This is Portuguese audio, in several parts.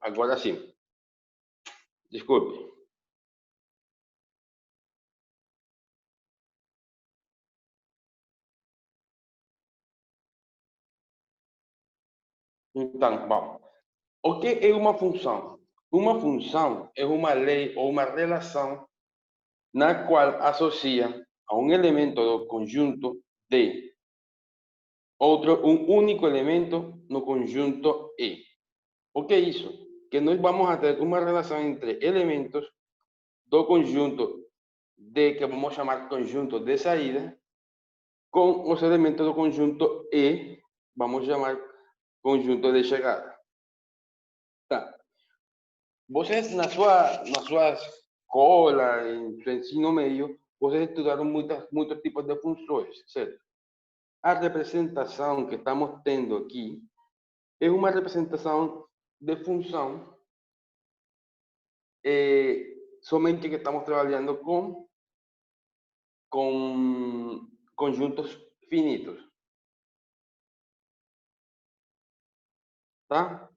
Agora sim. Desculpe. Então, bom, o que é uma função? Uma função é uma lei ou uma relação na qual associa a um elemento do conjunto D outro, um único elemento no conjunto E. O que é isso? Que nós vamos a ter uma relação entre elementos do conjunto D, que vamos chamar conjunto de saída, com os elementos do conjunto E, vamos chamar conjunto de chegada. Tá. Vocês, na sua escola, em seu ensino médio, vocês estudaram muitos tipos de funções, certo? A representação que estamos tendo aqui é uma representação de função, somente que estamos trabalhando com conjuntos finitos. Tá?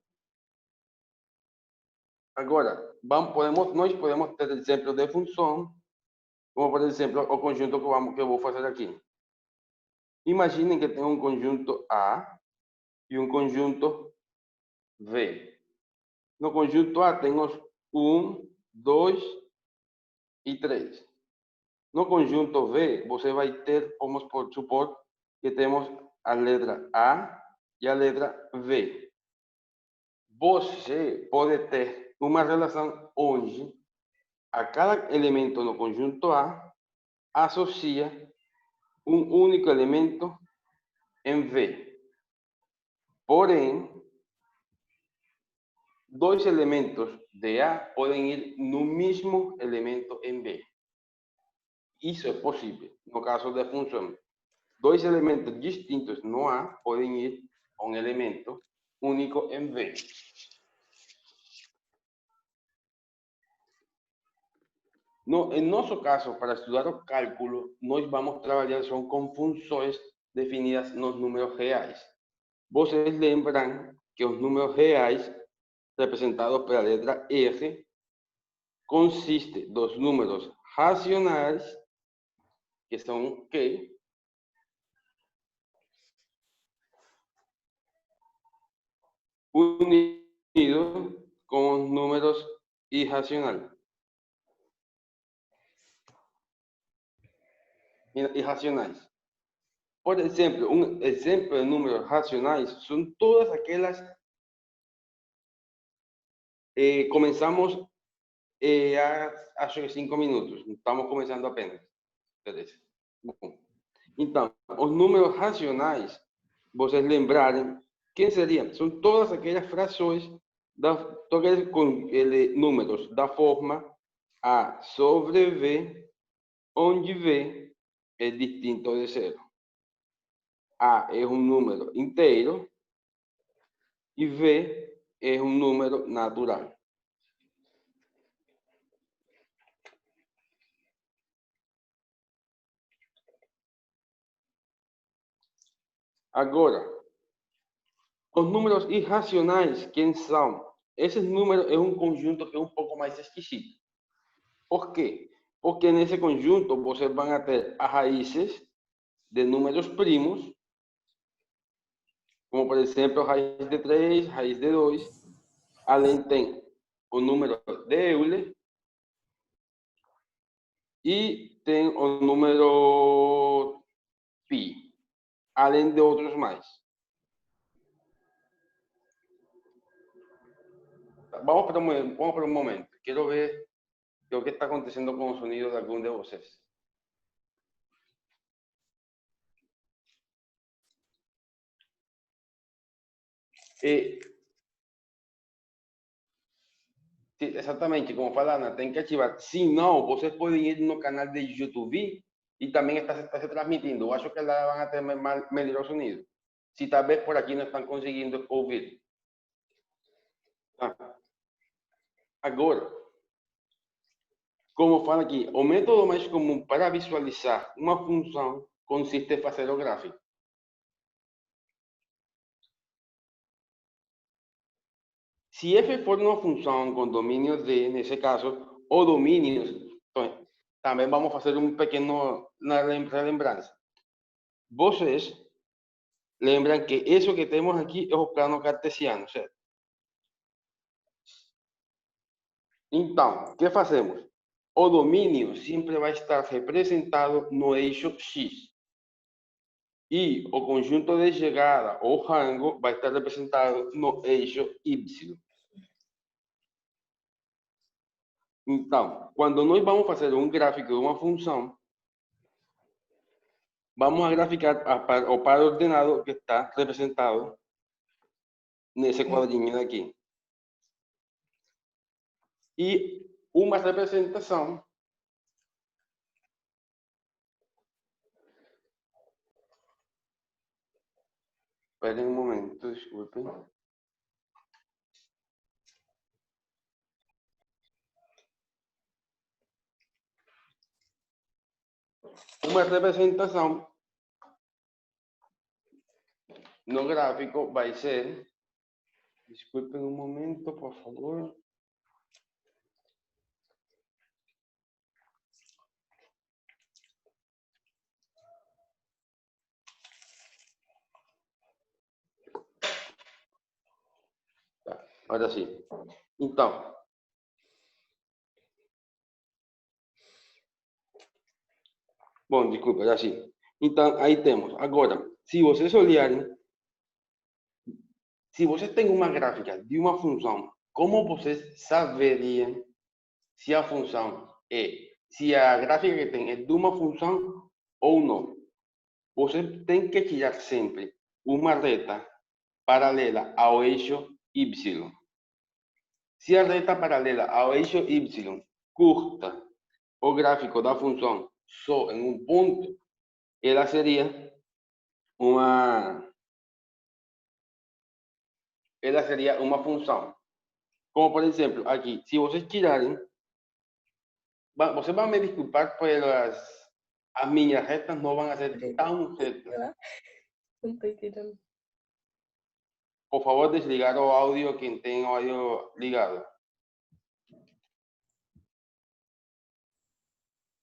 Agora, nós podemos ter exemplos de função, como por exemplo o conjunto que eu vou fazer aqui. Imaginem que tem um conjunto A e um conjunto V. No conjunto A temos 1, 2 e 3. No conjunto V, você vai ter, vamos supor, que temos a letra A e a letra V. Você pode ter uma relação onde a cada elemento no conjunto A associa um único elemento em V. Porém, dois elementos de A podem ir no mesmo elemento em B. Isso é possível no caso da função. Dois elementos distintos no A podem ir a um elemento único em V. Em nosso caso, para estudar o cálculo, nós vamos trabalhar só com funções definidas nos números reais. Vocês lembram que os números reais, representados pela letra R, consistem dos números racionais, que são Q, unidos com os números irracionais. Por exemplo, um exemplo de números racionais são todas aquelas. Comenzamos acho que 5 minutos. Estamos começando apenas. Então, os números racionais, vocês lembrarem, quem seriam? São todas aquelas frações, todos aqueles números da forma A sobre V, onde V é distinto de zero. A é um número inteiro e V é um número natural. Agora, os números irracionais, quem são? Esse número é um conjunto que é um pouco mais esquisito. Por quê? Porque nesse conjunto vocês vão ter as raízes de números primos, como por exemplo, raiz de 3, raiz de 2. Além tem o número de Euler e tem o número pi, além de outros mais. Vamos para um momento. Quero ver o que está acontecendo com o sonido de algum de vocês. Exatamente, como fala Ana, tem que ativar. Se não, vocês podem ir no canal de YouTube e também está se transmitindo. Eu acho que lá vão ter melhor sonido. Se talvez por aqui não estão conseguindo ouvir. Agora, como fala aqui, o método mais comum para visualizar uma função consiste em fazer o gráfico. Si f for uma função com domínio D, nesse caso, ou domínios, então, também vamos fazer um pequeno lembrança. Vocês lembram que isso que temos aqui é o plano cartesiano, certo? Então, o que fazemos? O domínio sempre vai estar representado no eixo X. E o conjunto de chegada, ou rango, vai estar representado no eixo Y. Então, quando nós vamos fazer um gráfico de uma função, vamos a graficar o par ordenado que está representado nesse quadrinho aqui. E uma representação Esperen un momento, disculpen. Uma representação no gráfico vai ser... Disculpen un momento, por favor. Ahora sim. Então, bom, desculpa, já sim. Então, aí temos. Agora, se vocês olharem, se vocês têm uma gráfica de uma função, como vocês saberiam se a função se a gráfica que tem é de uma função ou não? Você tem que tirar sempre uma reta paralela ao eixo Y. Se a reta paralela ao eixo Y curta o gráfico da função só em um ponto, ela seria uma função. Como, por exemplo, aqui, se vocês tirarem, vocês vão me desculpar pelas... As minhas retas não vão ser tão retas. Não estou entendendo. Por favor, desligar o áudio quem tem o áudio ligado.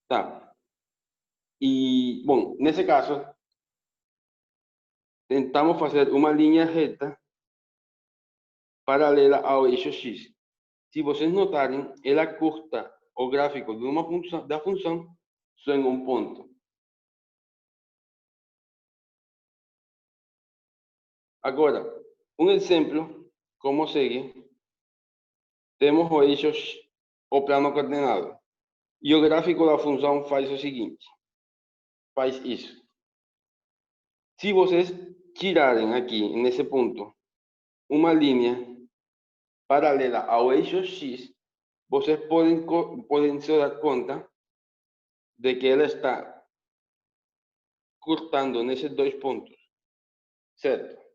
Tá. E, bom, nesse caso, tentamos fazer uma linha reta paralela ao eixo X. Se vocês notarem, ela curta o gráfico de uma função, da função só em um ponto. Agora, um exemplo, como segue, temos o eixo, o plano coordenado. E o gráfico da função faz o seguinte, faz isso. Se vocês tirarem aqui, nesse ponto, uma linha paralela ao eixo X, vocês podem se dar conta de que ela está cortando nesses dois pontos, certo?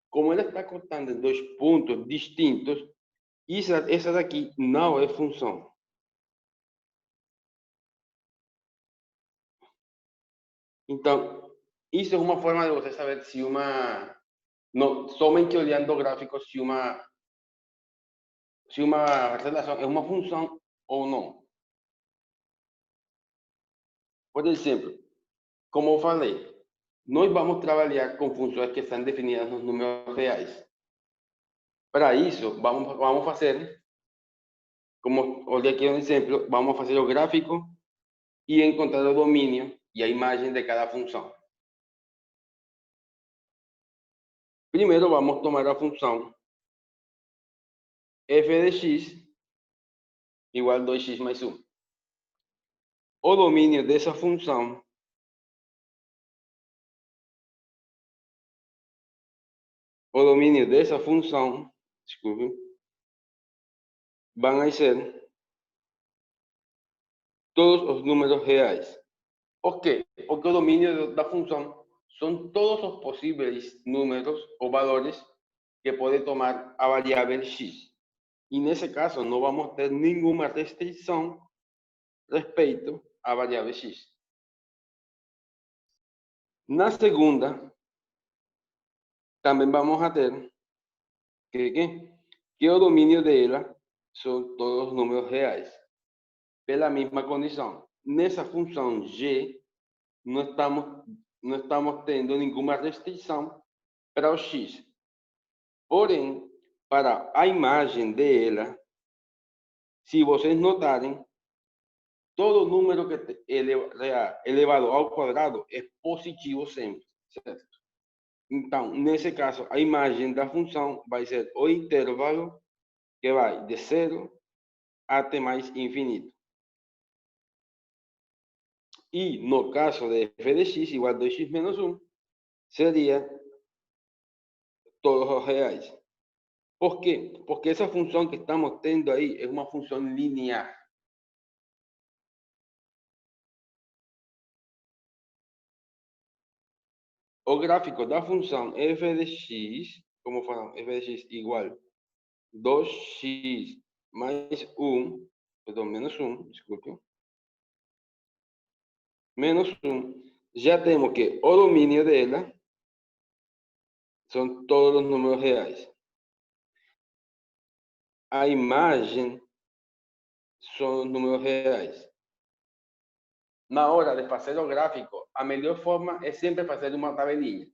Como ela está cortando em dois pontos distintos, essa daqui não é função. Então, isso é uma forma de você saber se uma... Não, somente olhando o gráfico, se uma relação é uma função ou não. Por exemplo, como eu falei, nós vamos trabalhar com funções que estão definidas nos números reais. Para isso, vamos fazer, como olhei aqui um exemplo, vamos fazer o gráfico e encontrar o domínio e a imagem de cada função. Primeiro, vamos tomar a função f de x igual a 2x mais 1. O domínio dessa função desculpe, van a ser todos os números reais. ¿Por quê? Porque o domínio da função são todos os possíveis números ou valores que pode tomar a variável x. E nesse caso, não vamos ter nenhuma restrição respeito à variável x. Na segunda, também vamos a ter que que o domínio dela são todos os números reais. Pela mesma condição. Nessa função g, não estamos tendo nenhuma restrição para o x. Porém, para a imagem dela, se vocês notarem, todo número que elevado ao quadrado é positivo sempre, certo? Então, nesse caso, a imagem da função vai ser o intervalo que vai de 0 até mais infinito. E no caso de f de x igual a 2x menos 1, seria todos os reais. ¿Por quê? Porque essa função que estamos tendo aí é uma função linear. O gráfico da função f de x, como falamos, f de x igual 2x mais 1, perdão, menos 1, desculpe, menos 1, já temos que o domínio dela são todos os números reais. A imagem são os números reais. Na hora de fazer o gráfico, a melhor forma é sempre fazer uma tabelinha.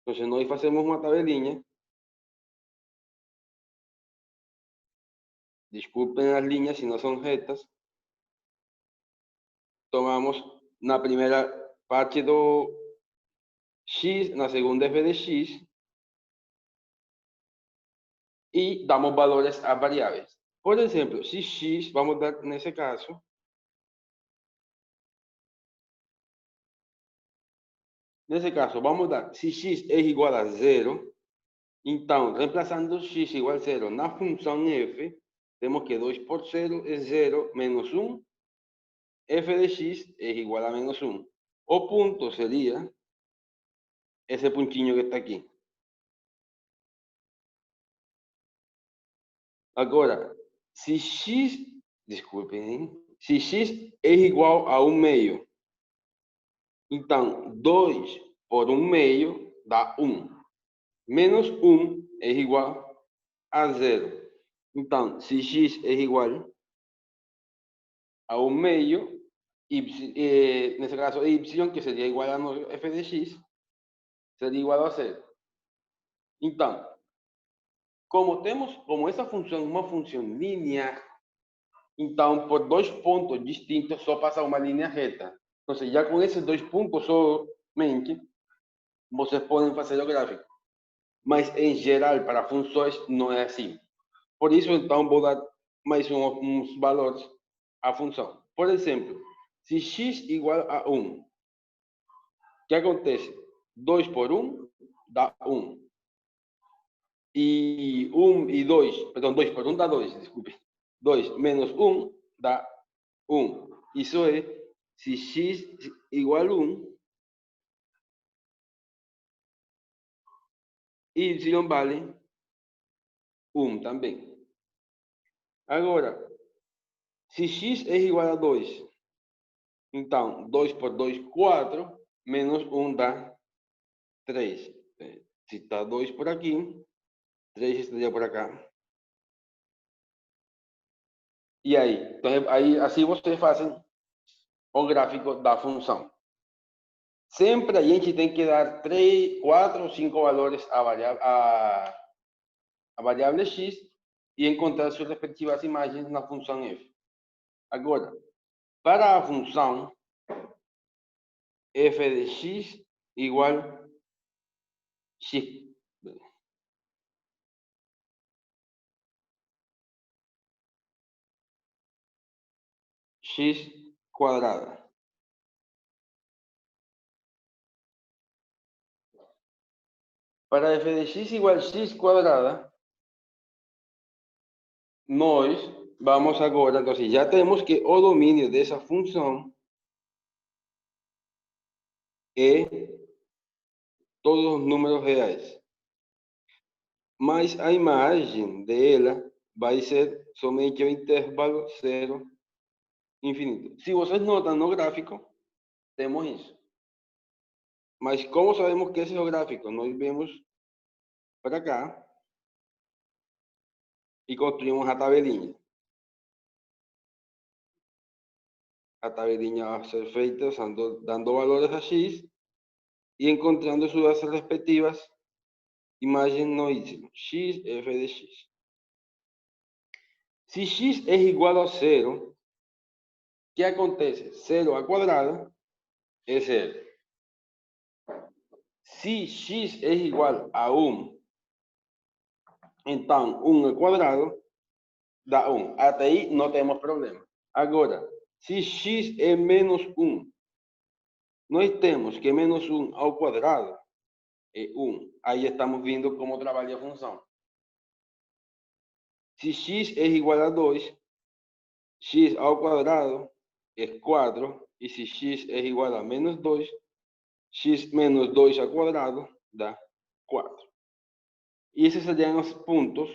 Então, nós fazemos uma tabelinha. Desculpem as linhas se não são retas. Tomamos na primeira parte do x, na segunda f de x, e damos valores a variáveis. Por exemplo, se x, vamos dar nesse caso, vamos dar, se x é igual a 0, então, reemplazando x igual a 0 na função f, temos que 2 por 0 é 0 menos 1, f de x é igual a menos 1. O ponto seria esse pontinho que está aqui. Agora, se x, desculpem, se x é igual a 1 meio, então 2 por 1 meio dá 1. Menos 1 é igual a 0. Então, se x é igual a 1 meio, nesse caso y, que seria igual a f de x, seria igual a 0. Então, como essa função é uma função linear, então, por dois pontos distintos, só passa uma linha reta. Então, já com esses dois pontos somente, vocês podem fazer o gráfico. Mas, em geral, para funções, não é assim. Por isso, então, vou dar mais uns valores à função. Por exemplo, se x igual a 1, o que acontece? 2 por 1 dá 1. E 1 e 2, perdão, 2 por 1 dá 2, desculpe. 2 menos 1 dá 1. Isso é, se x igual a 1, y vale 1 também. Agora, se x é igual a 2, então 2 por 2, 4, menos 1 dá 3. Se está 2 por aqui, 3 estaria por acá. E aí? Então, aí assim vocês fazem o gráfico da função. Sempre a gente tem que dar 3, 4 ou 5 valores a variável x e encontrar suas respectivas imagens na função f. Agora, para a função f de x igual x quadrada. Para f de x igual a x quadrada, nós vamos agora, então já temos que o domínio dessa função é todos os números reais. Mas a imagem dela vai ser somente o intervalo 0 infinito. Se vocês notam no gráfico, temos isso. Mas como sabemos que esse é o gráfico? Nós vemos para cá. e construímos a tabelinha. A tabelinha va a ser feita dando valores a x y encontrando sus respectivas imágenes no hicimos x, f de x. Si x es igual a 0, ¿qué acontece? 0 al cuadrado es 0. Si x es igual a 1, entonces 1 al cuadrado da 1. Hasta ahí no tenemos problema. Ahora, si x es menos 1, nós temos que menos 1 ao quadrado é 1. Aí estamos vendo como trabalha a função. Si x es igual a 2, x ao quadrado es 4. Y si x es igual a menos 2, x menos 2 al cuadrado da 4. Y esos serían los puntos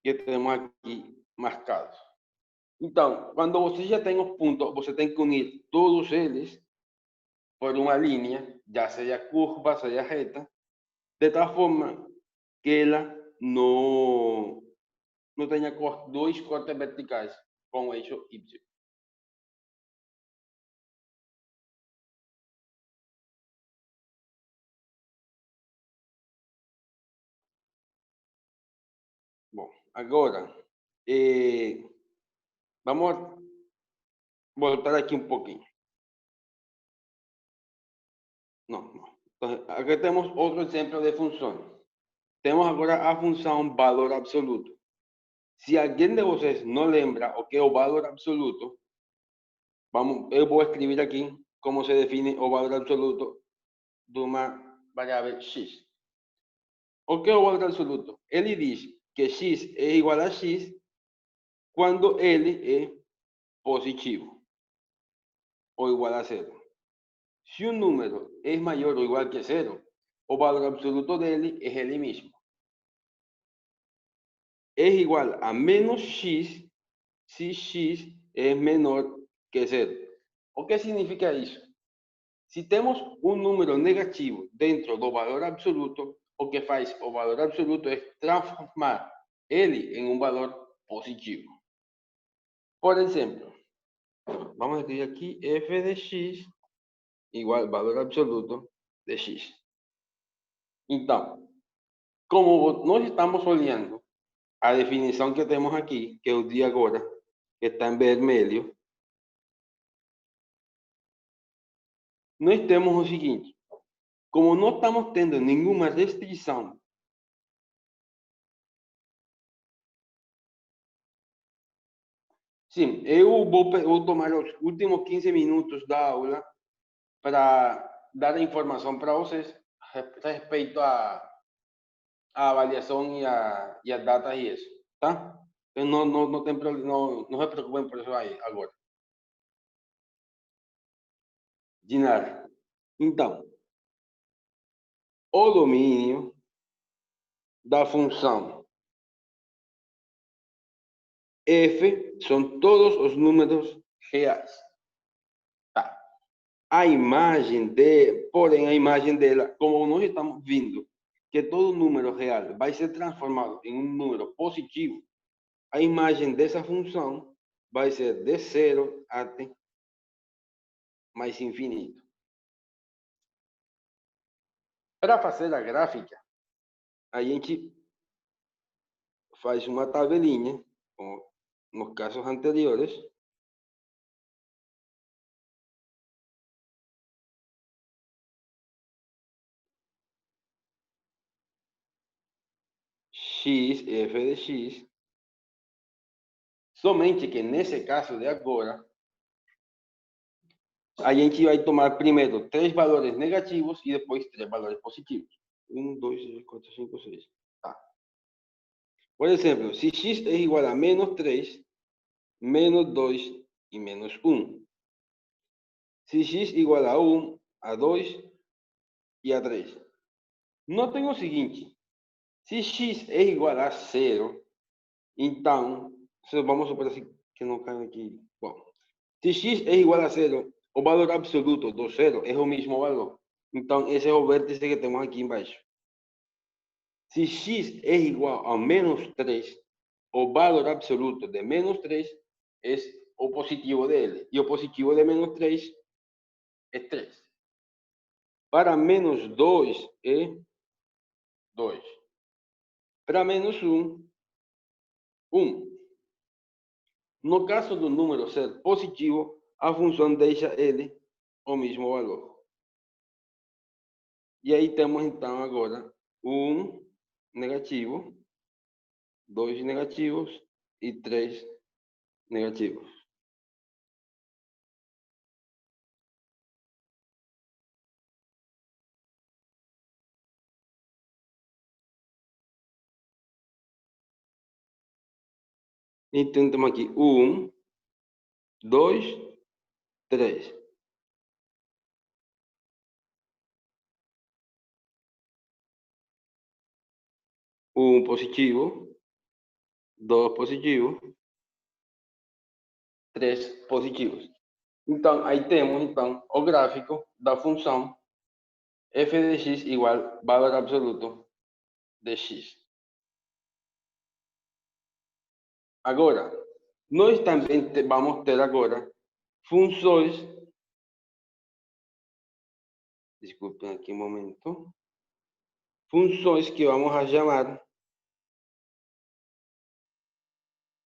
que tenemos aquí marcados. Então, quando você já tem os pontos, você tem que unir todos eles por uma linha, já seja curva, seja reta, de tal forma que ela não tenha dois cortes verticais com o eixo Y. Bom, agora, vamos voltar aqui um pouquinho. Não. Então, aqui temos outro exemplo de função. Temos agora a função valor absoluto. Se alguém de vocês não lembra o que é o valor absoluto, eu vou escrever aqui como se define o valor absoluto de uma variável x. O que é o valor absoluto? Ele diz que x é igual a x quando ele é positivo ou igual a zero. Se um número é maior ou igual que zero, o valor absoluto dele é ele mesmo. É igual a menos x se x é menor que zero. O que significa isso? Se temos um número negativo dentro do valor absoluto, o que faz o valor absoluto é transformar ele em um valor positivo. Por exemplo, vamos escrever aqui f de x igual valor absoluto de x. Então, como nós estamos olhando a definição que temos aqui, que eu di agora, que está em vermelho, nós temos o seguinte: como não estamos tendo nenhuma restrição sim, eu vou tomar os últimos 15 minutos da aula para dar a informação para vocês respeito à avaliação e as datas e isso, tá? Então, não tem problema, não se preocupem por isso aí agora. De nada. Então, o domínio da função f são todos os números reais. Tá? A imagem porém a imagem dela, como nós estamos vendo que todo número real vai ser transformado em um número positivo, a imagem dessa função vai ser de 0 até mais infinito. Para fazer a gráfica, a gente faz uma tabelinha, como nos casos anteriores. X, f de x. Somente que nesse caso de agora, a gente vai tomar primeiro 3 valores negativos e depois 3 valores positivos. 1, 2, 3, 4, 5, 6. Tá. Por exemplo, se x é igual a menos 3, menos 2 e menos 1. Se x igual a 1, a 2 e a 3. Notem o seguinte: se x é igual a 0, então, vamos supor assim que não cai aqui. Bom, se x é igual a 0, o valor absoluto do 0 é o mesmo valor. Então, esse é o vértice que temos aqui embaixo. Si x es igual a menos 3, o valor absoluto de menos 3 es o positivo de L, y o positivo de menos 3 es 3. Para menos 2 é 2. Para menos 1, 1. No caso do número ser positivo, a função deixa ele o mesmo valor. E aí temos então agora 1 negativo, 2 negativos e 3 negativos. Então temos aqui 1, 2, 3. Um positivo, 2 positivos, 3 positivos. Então, aí temos então o gráfico da função f de x igual valor absoluto de x. Agora, nós também vamos ter agora funções. Desculpem aqui um momento. Funções que vamos a chamar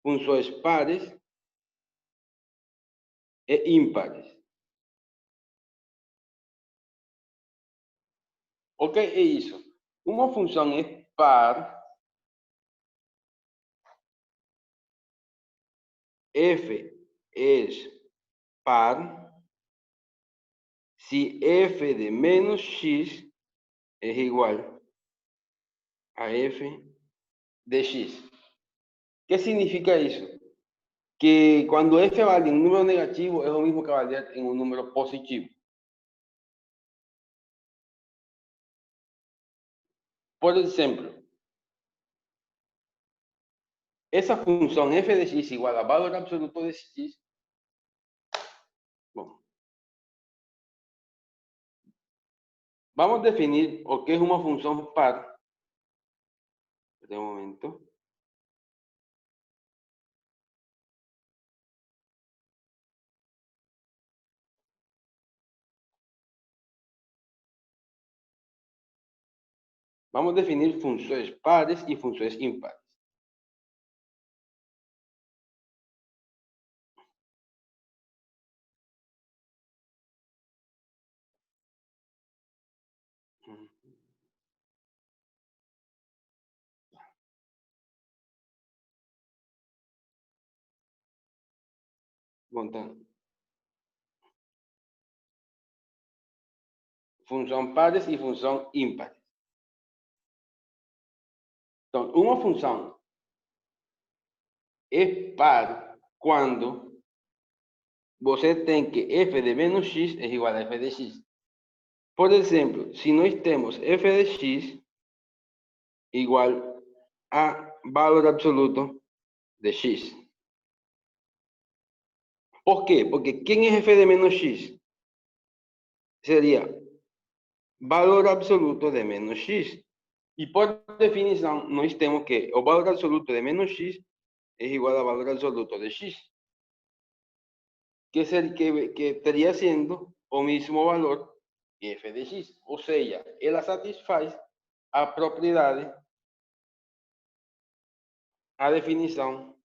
funções pares e ímpares. O que é isso? Uma função é par, f é par, se f de menos x é igual a f de x. ¿Qué significa eso? Que cuando f vale un número negativo es lo mismo que valer en un número positivo. Por ejemplo, esa función f de x igual a valor absoluto de x. Bueno, vamos a definir o que es una función par. De momento. Vamos a definir funciones pares y funciones impares. Función pares y función impares. Entonces, una función es par cuando você tem que f de menos x é igual a f de x. Por exemplo, se nós temos f de x igual a valor absoluto de x. ¿Por quê? Porque quem é f de menos x? Seria valor absoluto de menos x. E por definição, nós temos que o valor absoluto de menos x é igual a valor absoluto de x. Que estaria sendo o mesmo valor que f de x. Ou seja, ela satisfaz a propriedade, a definição.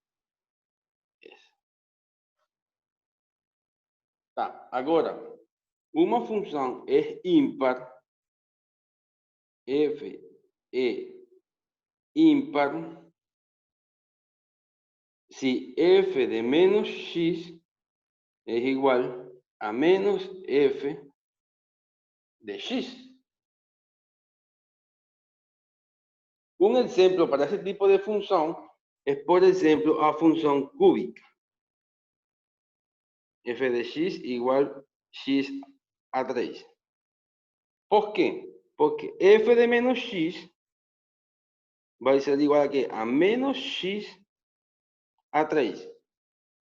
Tá, agora, uma função é ímpar, f é ímpar, se f de menos x é igual a menos f de x. Um exemplo para esse tipo de função é, por exemplo, a função cúbica. F de x igual x a 3. ¿Por quê? Porque f de menos x vai ser igual a quê? A menos x a 3.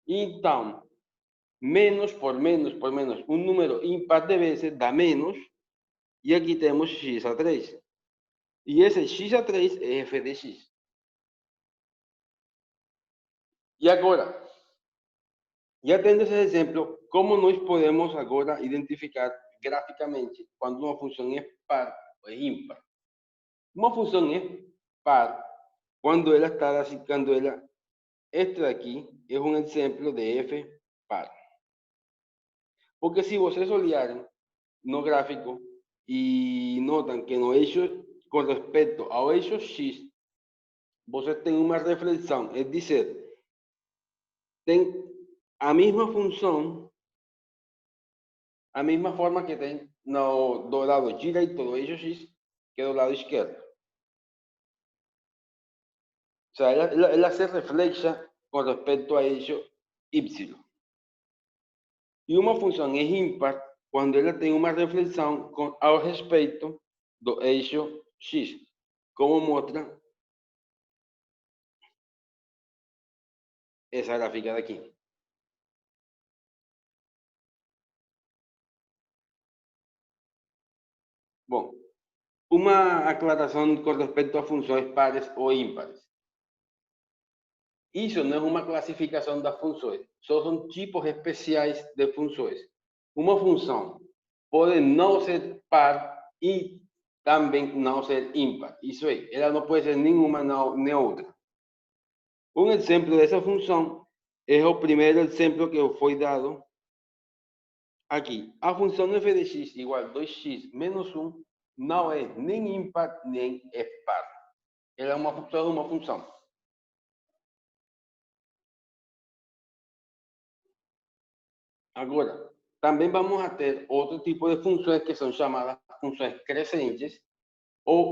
Então, menos por menos por menos, um número ímpar de vezes dá menos, e aqui temos x a 3. E esse x3 é f de x. E agora, já tendo esse exemplo, como nós podemos agora identificar graficamente quando uma função é par ou é ímpar? Uma função é par quando ela está assim, quando ela, este daqui é um exemplo de f par. Porque se vocês olharem no gráfico e notam que no eixo, com respeito ao eixo x, você tem uma reflexão, é dizer, tem a mesma função, a mesma forma que tem do lado direito do eixo x que do lado esquerdo. O sea, ela se refleja com respeito ao eixo y. E uma função é ímpar quando ela tem uma reflexão ao respeito do eixo x, como mostra essa gráfica daqui. Bom, uma aclaração com respeito a funções pares ou ímpares. Isso não é uma classificação das funções, só são tipos especiais de funções. Uma função pode não ser par e também não ser ímpar. Isso é, ela não pode ser nenhuma nem outra. Um exemplo dessa função é o primeiro exemplo que foi dado aqui. A função f de x igual a 2x menos 1 não é nem ímpar nem é par. Ela é uma função. Agora, também vamos a ter outro tipo de funções que são chamadas funções crescentes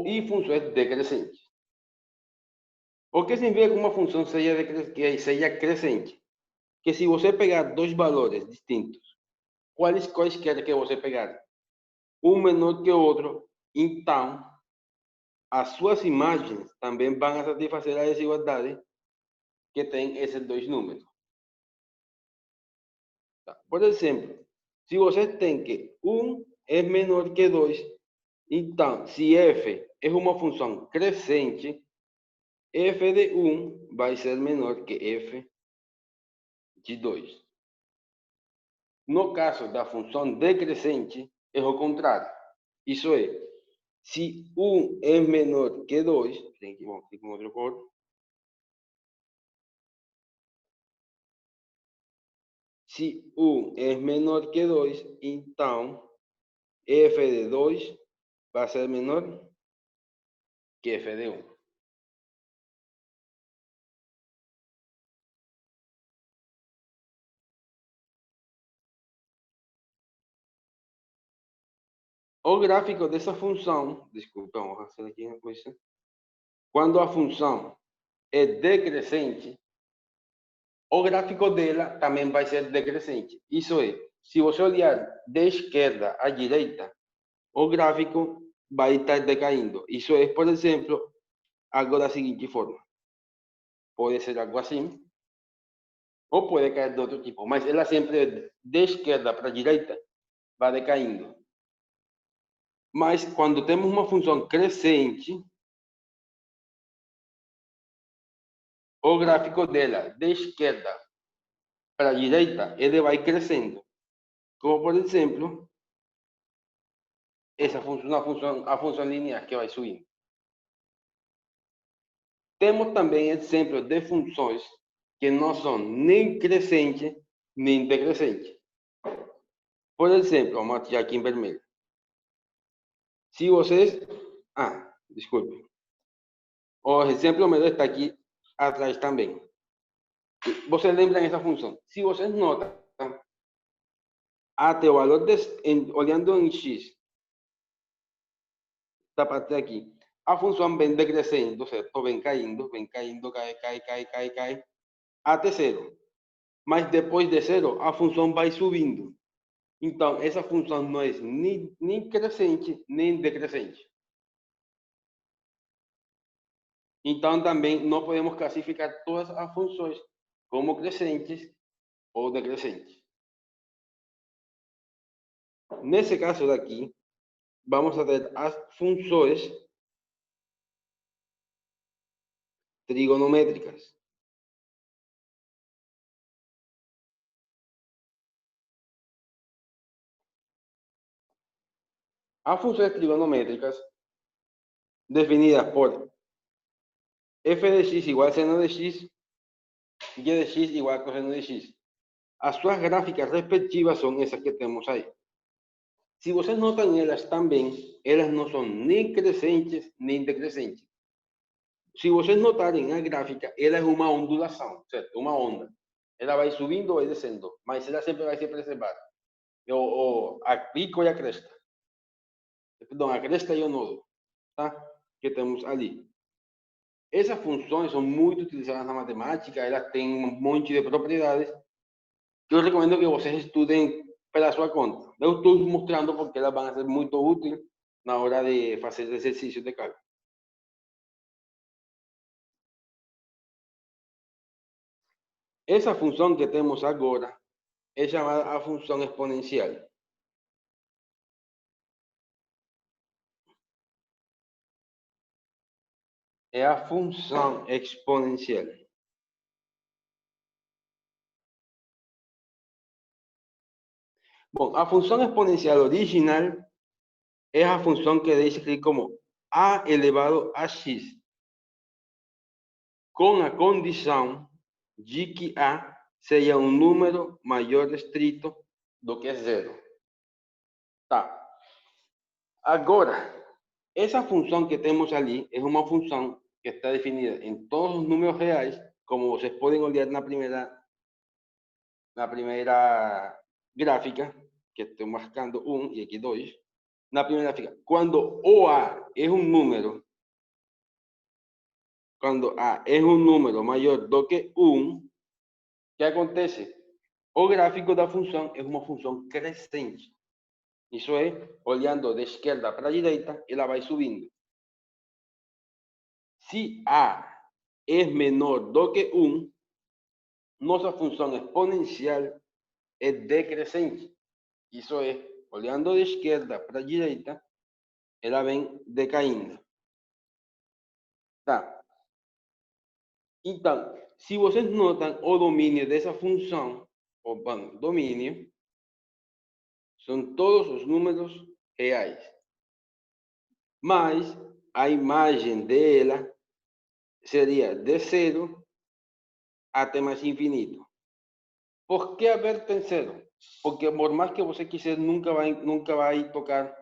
e funções decrescentes. O que significa que uma função seja crescente? Que se você pegar dois valores distintos, quais quer que você pegar? Um menor que o outro, então as suas imagens também vão satisfazer a desigualdade que tem esses dois números. Por exemplo, se você tem que 1 é menor que 2, então, se f é uma função crescente, f de 1 vai ser menor que f de 2. No caso da função decrescente, é o contrário. Isso é, se 1 é menor que 2, tem que ir com outra cor. Se 1 é menor que 2, então f de 2 vai ser menor que f de 1. O gráfico dessa função, desculpa, vamos fazer aqui uma coisa. Quando a função é decrescente, o gráfico dela também vai ser decrescente. Isso é, se você olhar de esquerda à direita, o gráfico vai estar decaindo. Isso é, por exemplo, algo da seguinte forma. Pode ser algo assim, ou pode cair de outro tipo, mas ela sempre de esquerda para a direita vai decaindo. Mas quando temos uma função crescente, o gráfico dela de esquerda para a direita, ele vai crescendo. Como, por exemplo, essa função, a função linear que vai subindo. Temos também exemplos de funções que não são nem crescente nem decrescente. Por exemplo, vamos tirar aqui em vermelho. Se vocês... desculpe. O exemplo melhor está aqui atrás também. Vocês lembram essa função? Se vocês notam, até o valor, olhando em x, esta parte aqui, a função vem decrescendo, certo? Vem caindo, cai, até zero. Mas depois de zero, a função vai subindo. Então, essa função não é nem crescente, nem decrescente. Então, também não podemos classificar todas as funções como crescentes ou decrescentes. Nesse caso daqui, vamos a ter as funções trigonométricas. A funciones trigonométricas definidas por f de x igual a seno de x, y de x igual a coseno de x. As suas gráficas respectivas son esas que temos aí. Se vocês notam elas também, elas não são nem crescentes nem decrescentes. Se vocês notarem a gráfica, ela é uma ondulação, certo? Uma onda. Ela vai subindo ou vai descendo, mas ela sempre vai se preservar. A pico e a cresta. Perdão, a cresta e o nodo, tá? Que temos ali. Essas funções são muito utilizadas na matemática, elas têm um monte de propriedades que eu recomendo que vocês estudem pela sua conta. Eu estou mostrando porque elas vão ser muito úteis na hora de fazer exercícios de cálculo. Essa função que temos agora é chamada a função exponencial. É a função exponencial. Bom, a função exponencial original é a função que é escrita como a elevado a x, com a condição de que a seja um número maior estrito do que zero. Tá. Agora, essa função que temos ali é uma função que está definida em todos os números reais, como vocês podem olhar na primeira gráfica, que estou marcando 1 e aqui 2. Na primeira gráfica, quando o A é um número, quando A é um número maior do que 1, o que acontece? O gráfico da função é uma função crescente. Isso é, olhando de esquerda para a direita, ela vai subindo. Se A é menor do que 1, nossa função exponencial é decrescente. Isso é, olhando de esquerda para a direita, ela vem decaindo. Tá? Então, se vocês notam o domínio dessa função, o domínio, são todos os números reais. Mas a imagem dela seria de 0 até mais infinito. Por que a tem 0? Porque por mais que você quiser, nunca vai tocar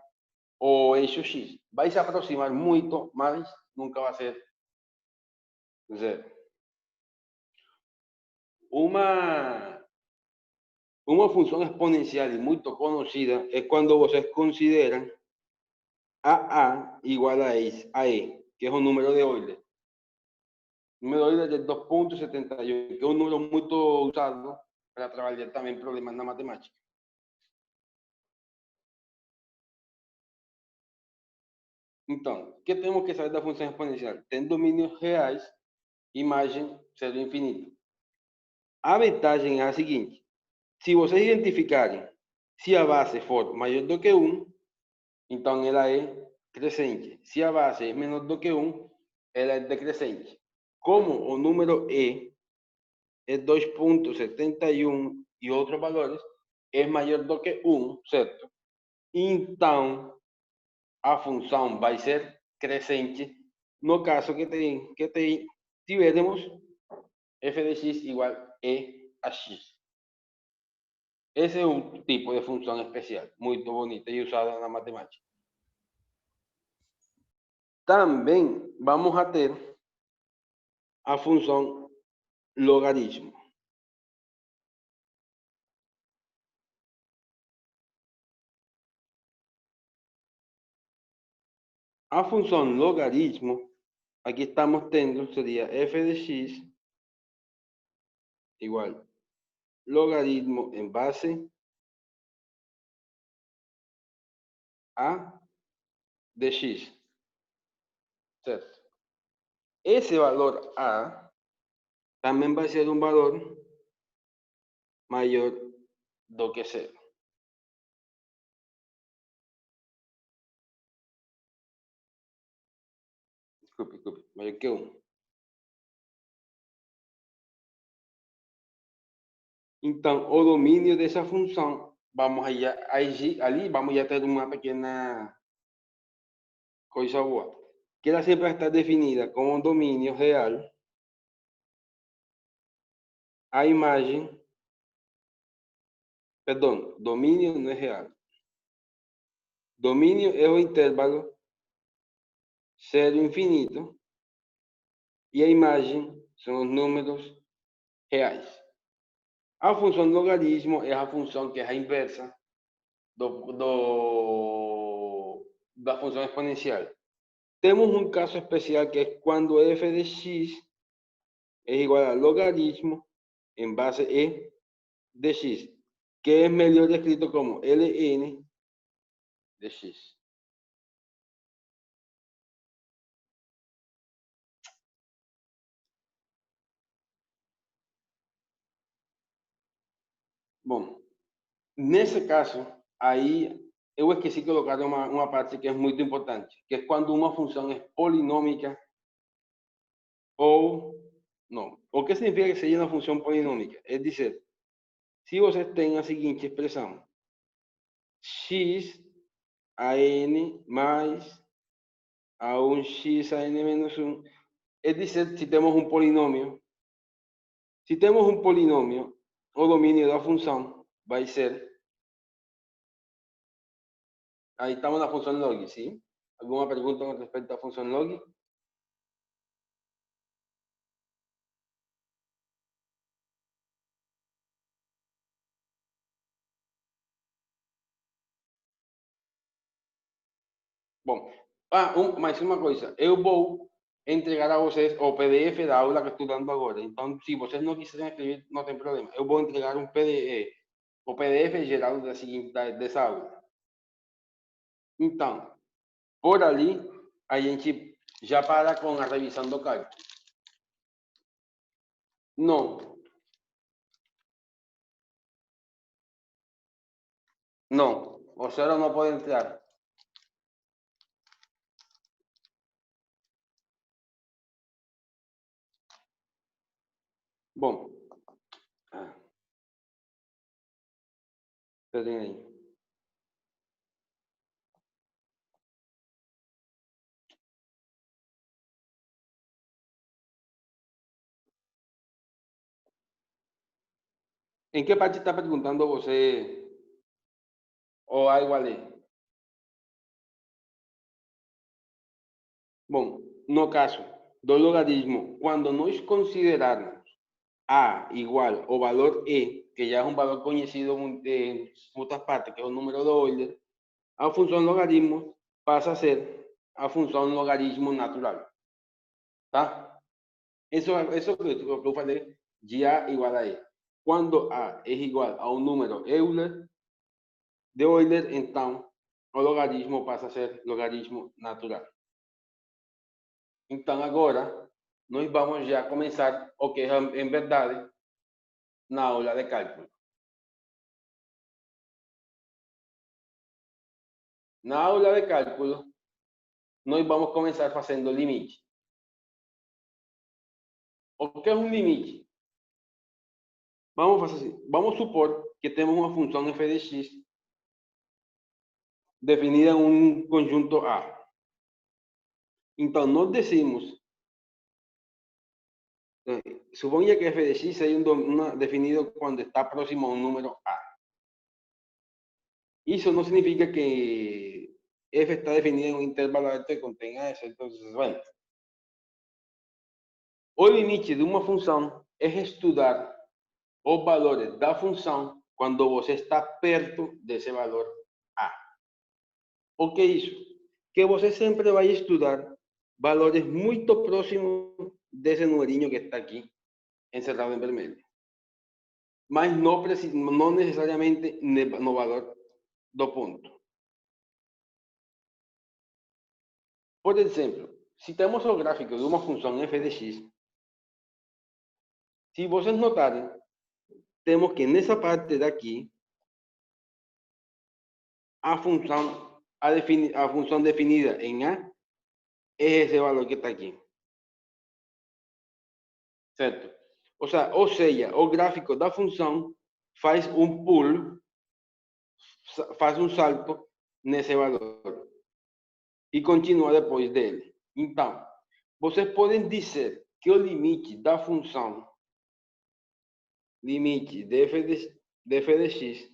o eixo X. Vai se aproximar muito, mas nunca vai ser 0. Uma função exponencial e muito conhecida é quando vocês consideram a igual a E, que é o número de Euler. O número de Euler é 2,71, que é um número muito usado para trabalhar também problemas na matemática. Então, o que temos que saber da função exponencial? Tem domínios reais, imagem, zero infinito. A vantagem é a seguinte: se vocês identificarem se a base for maior do que 1, então ela é crescente. Se a base é menor do que 1, ela é decrescente. Como o número E é 2,71 e outros valores, é maior do que 1, certo? Então, a função vai ser crescente no caso que tivermos f de x igual e a x. Esse é um tipo de função especial, muito bonita e usada na matemática. Também vamos a ter a função logaritmo. A função logaritmo, aqui estamos tendo, seria f de x igual logaritmo en base a de x. Certo? Esse valor a também vai ser um valor maior do que 0. Desculpe, maior que 1. Então, o domínio dessa função, vamos ali vamos já ter uma pequena coisa boa. Que ela sempre está definida como um domínio real. A imagem, perdão, domínio não é real. Domínio é o intervalo 0 infinito e a imagem são os números reais. A função do logaritmo é a função que é a inversa da função exponencial. Temos um caso especial que é quando f de x é igual a logaritmo em base e de x, que é melhor escrito como ln de x. Bom, nesse caso, aí eu esqueci de colocar uma parte que é muito importante, que é quando uma função é polinômica ou não. O que significa que seja uma função polinômica? É dizer, se você tem a seguinte expressão, x a n mais a 1x a n menos 1, é dizer, se temos um polinômio, o domínio da função vai ser, aí estamos na função log, sim? Alguma pergunta com respeito à função log? Bom, mais uma coisa, eu vou entregar a vocês o PDF da aula que estou dando agora. Então, se vocês não quiserem escrever, não tem problema. Eu vou entregar um PDF, o PDF geral dessa aula. Então, por ali, a gente já para com a revisão do cálculo. Não. Não. O cero não pode entrar. Bom. Esperem aí. Em que parte está perguntando você o A igual a? Bom, no caso do logaritmo, quando nós considerarmos A igual ao valor E, que já é um valor conhecido em muitas partes, que é o número de Euler, a função logaritmo passa a ser a função logaritmo natural. Tá? Isso que eu falei de A igual a E. Quando A é igual ao número Euler, de Euler, então o logaritmo passa a ser logaritmo natural. Então, agora, nós vamos já começar o que é, em verdade, na aula de cálculo. Na aula de cálculo, nós vamos começar fazendo limite. O que é um limite? Vamos supor que temos uma função f de x definida em um conjunto A. Então, nós decimos, suponha que f de x seja definido quando está próximo a un número A. Isso não significa que f está definido em um intervalo alto que contenha eso. Entonces, bueno, o limite de uma função é estudar os valores da função quando você está perto desse valor A. O que é isso? Que você sempre vai estudar valores muito próximos desse numerinho que está aqui, encerrado em vermelho. Mas não necessariamente no valor do ponto. Por exemplo, se temos o gráfico de uma função f de x, se vocês notarem, temos que nessa parte daqui, a função definida em A é esse valor que está aqui. Certo? Ou seja, o gráfico da função faz um pulo, faz um salto nesse valor e continua depois dele. Então, vocês podem dizer que o limite da função limite de f de x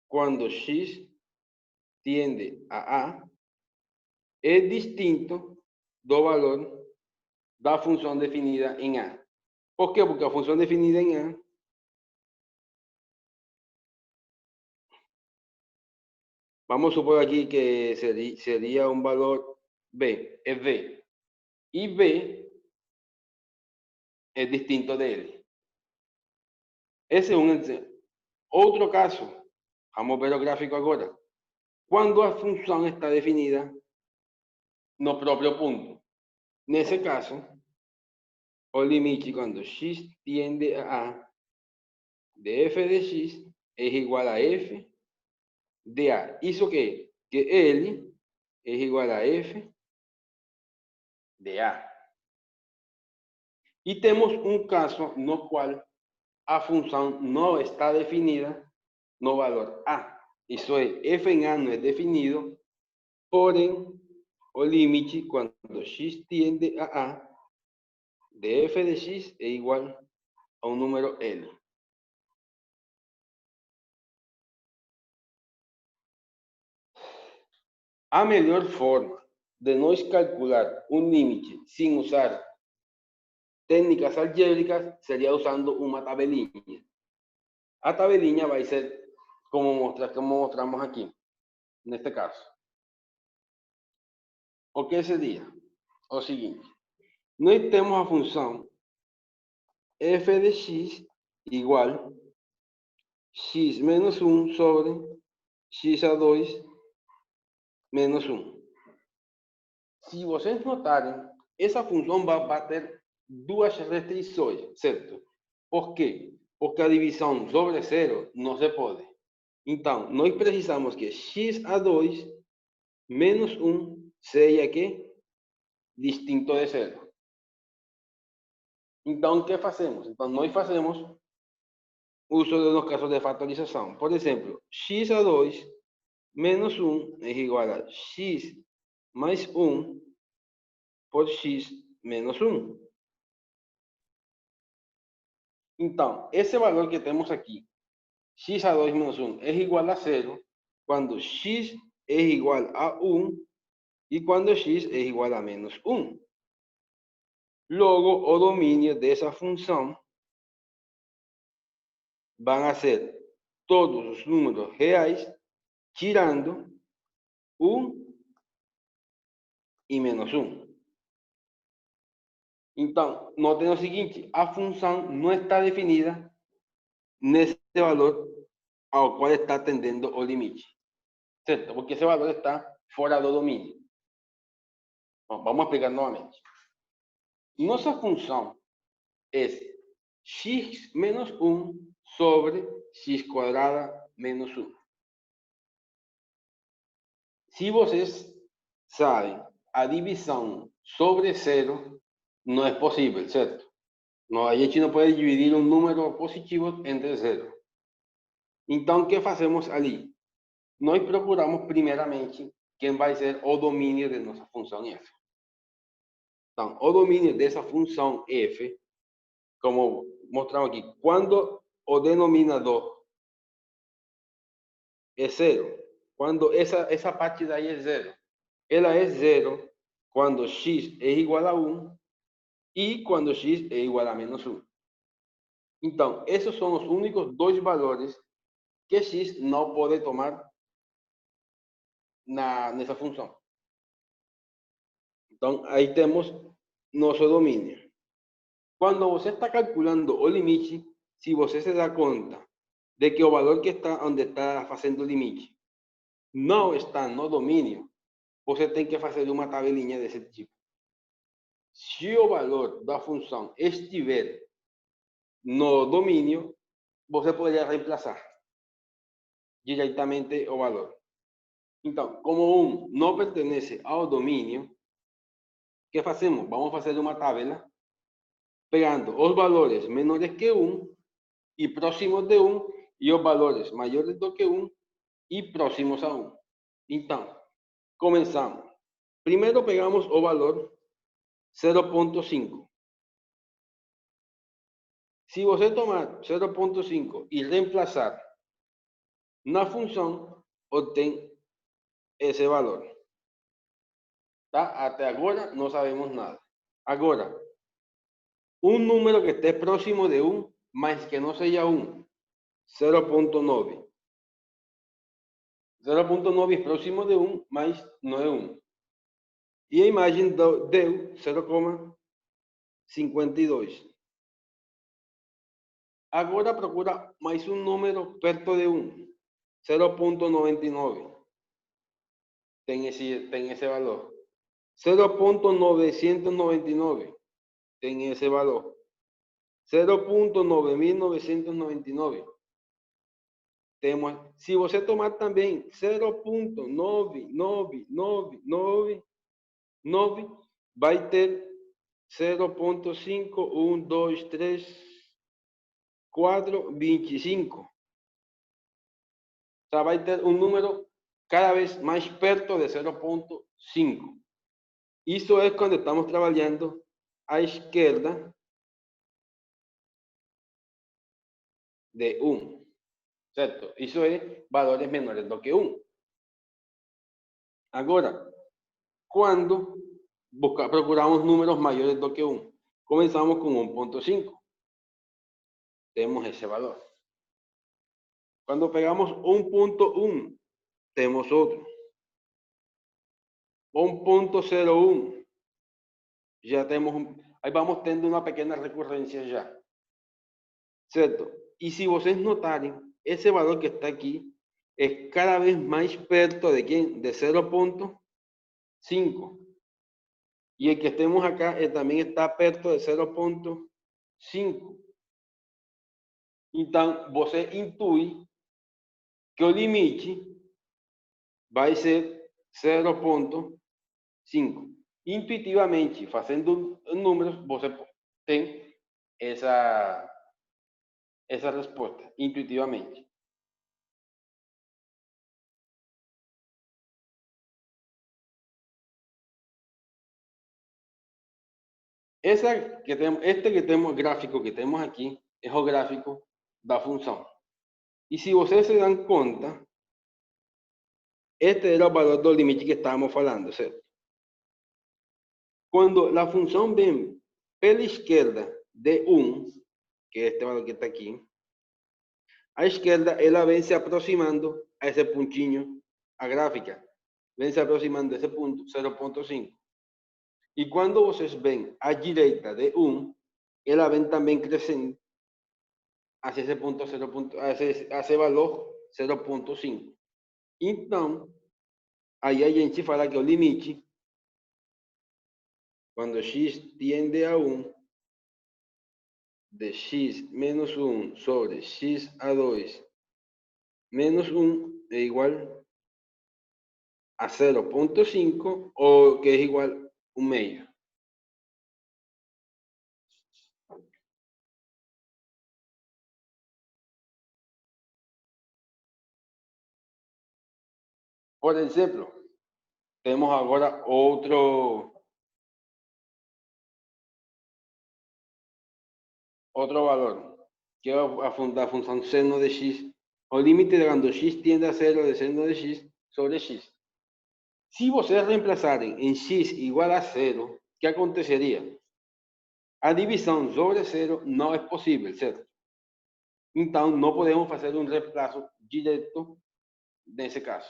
quando x tiende a é distinto do valor da função definida em A. Por quê? Porque a função definida em A vamos supor aqui que seria um valor B, é V. E B é distinto dele. Esse é um exemplo. Outro caso, vamos ver o gráfico agora. Quando a função está definida no próprio ponto. Nesse caso, o limite quando x tiende a de f de x é igual a f de a. Isso que L é igual a f de a. E temos um caso no qual a função não está definida no valor a. Isso é, f em a não é definido, porém, o limite quando x tiende a de f de x é igual a um número L. A melhor forma de nós calcular um limite sem usar técnicas algébricas seria usando uma tabelinha. A tabelinha vai ser como mostramos aqui, neste caso. O que seria? O seguinte, nós temos a função f de x igual x menos 1 sobre x a 2 menos 1. Se vocês notarem, essa função vai bater duas restrições, certo? Por quê? Porque a divisão sobre zero não se pode. Então, nós precisamos que x a 2 menos 1 seja que distinto de zero. Então, o que fazemos? Então, nós fazemos uso dos casos de fatorização. Por exemplo, x a 2 menos 1 é igual a x mais 1 por x menos 1. Então, esse valor que temos aqui, x a 2 menos 1, é igual a 0 quando x é igual a 1 e quando x é igual a menos 1. Logo, o domínio dessa função vai ser todos os números reais, tirando 1 e menos 1. Então, notem o seguinte, a função não está definida nesse valor ao qual está tendendo o limite. Certo? Porque esse valor está fora do domínio. Bom, vamos explicar novamente. Nossa função é x menos 1 sobre x quadrada menos 1. Se vocês sabem, a divisão sobre zero não é possível, certo? Não, a gente não pode dividir um número positivo entre zero. Então, o que fazemos ali? Nós procuramos primeiramente quem vai ser o domínio de nossa função f. Então, o domínio dessa função f, como mostramos aqui, quando o denominador é zero, quando essa parte daí é zero, ela é zero quando x é igual a 1 e quando x é igual a menos 1. Então, esses são os únicos dois valores que x não pode tomar nessa função. Então, aí temos nosso domínio. Quando você está calculando o limite, se você se dá conta de que o valor que está onde está fazendo o limite não está no domínio, você tem que fazer uma tabelinha desse tipo. Se o valor da função estiver no domínio, você poderia reemplaçar diretamente o valor. Então, como não pertence ao domínio, o que fazemos? Vamos fazer uma tabela pegando os valores menores que 1 y próximos de 1 y os valores mayores do que 1 y próximos a 1. Então, começamos. Primeiro pegamos o valor 0.5. Se você tomar 0.5 e reemplazar na função, obtém esse valor. Tá? Até agora não sabemos nada. Agora, um número que esté próximo de 1, mas que não seja 1, 0.9. 0.9 é próximo de 1, mas não é 1. E a imagem deu 0,52. Agora procura mais um número perto de 1, 0.99. Tem esse valor. 0.999 tem esse valor. 0.9999 temos. Se você tomar também 0.9999 vai ter 0.5, 1, 2, 3, 4, 25. O sea, vai ter um número cada vez mais perto de 0.5. Isso é quando estamos trabalhando à esquerda de 1, certo? Isso é valores menores do que 1. Agora, quando procuramos números maiores do que 1, começamos com 1.5. Temos esse valor. Quando pegamos 1.1, temos outro. 1.01, já temos, aí vamos tendo uma pequena recorrência já. Certo? E se vocês notarem, esse valor que está aqui é cada vez mais perto de quem? De 0.5. E el que estemos acá também está perto de 0.5. Então, você intui que o limite vai ser 0.5. Intuitivamente, fazendo números, você tem essa resposta, intuitivamente. Este que temos, gráfico que temos aqui, é o gráfico da função. E se vocês se dão conta, este era o valor do limite que estávamos falando, certo? Quando a função vem pela esquerda de 1, que é este valor que está aqui, a esquerda ela vem se aproximando a esse pontinho, a gráfica, vem se aproximando a esse ponto, 0.5. E quando vocês veem à direita de 1, ela vem também crescendo hacia esse ponto, a esse valor 0.5. Então, aí a gente fala que o limite, quando x tiende a 1, de x menos 1 sobre x a 2 menos 1 é igual a 0.5, ou que é igual a 1 meio. Por exemplo, temos agora outro valor, que é a função seno de x. O limite de quando x tiende a 0 de seno de x sobre x. Se vocês reemplazarem em x igual a 0, o que aconteceria? A divisão sobre 0 não é possível, certo? Então, não podemos fazer um reemplaço direto nesse caso.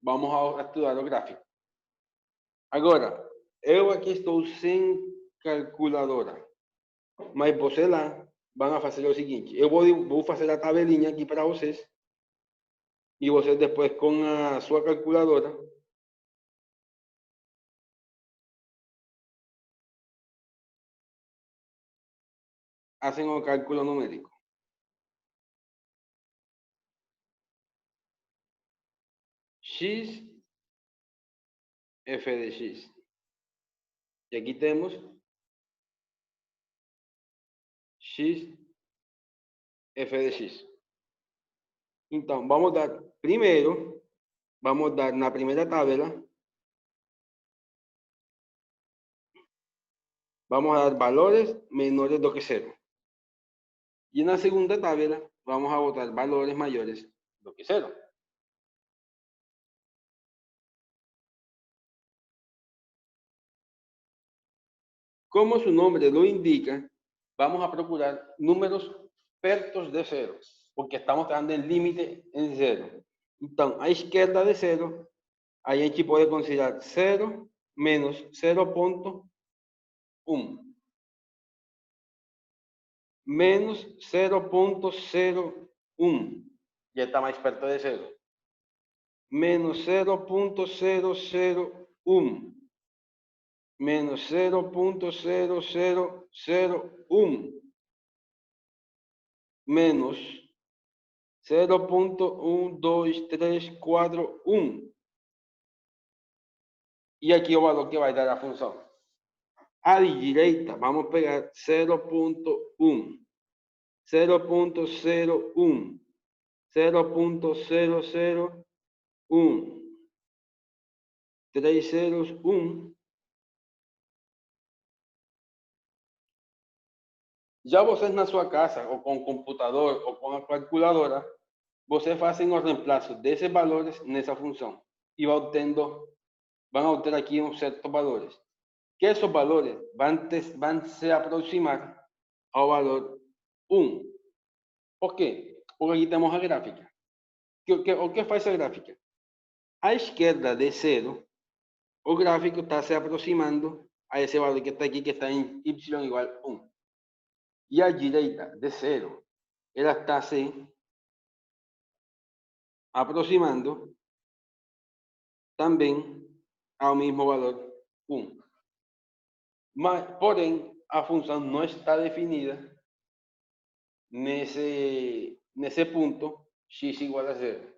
Vamos a estudar o gráfico. Agora, eu aqui estou sem calculadora, mas você lá vão fazer o seguinte: eu vou fazer a tabelinha aqui para vocês, e vocês depois com a sua calculadora fazem o cálculo numérico. X, f de x. E aqui temos x f de x. Então, vamos dar primeiro, vamos dar na primeira tabela, vamos a dar valores menores do que 0. Y en la segunda tabla vamos a botar valores mayores do que 0. Como su nombre lo indica, vamos a procurar números pertos de 0, porque estamos dando el límite en 0. Entonces, a izquierda de 0, ahí a gente puede considerar 0 menos 0.1 menos 0.01, ya está más perto de 0, menos 0.001, menos 0.0001, menos 0.12341. E aqui o valor que vai dar a função. À direita, vamos pegar 0.1, 0.01, 0.001, 3 zeros, 1. Já vocês na sua casa, ou com o computador, ou com a calculadora, vocês fazem o reemplaço desses valores nessa função. E vão obter aqui uns certos valores. Que esses valores vão se aproximar ao valor 1. Por quê? Porque aqui temos a gráfica. O que faz a gráfica? À esquerda de 0, o gráfico está se aproximando a esse valor que está aqui, que está em y igual a 1. E à direita de 0, ela está se aproximando também ao mesmo valor 1. Mas, porém, a função não está definida nesse ponto x igual a 0.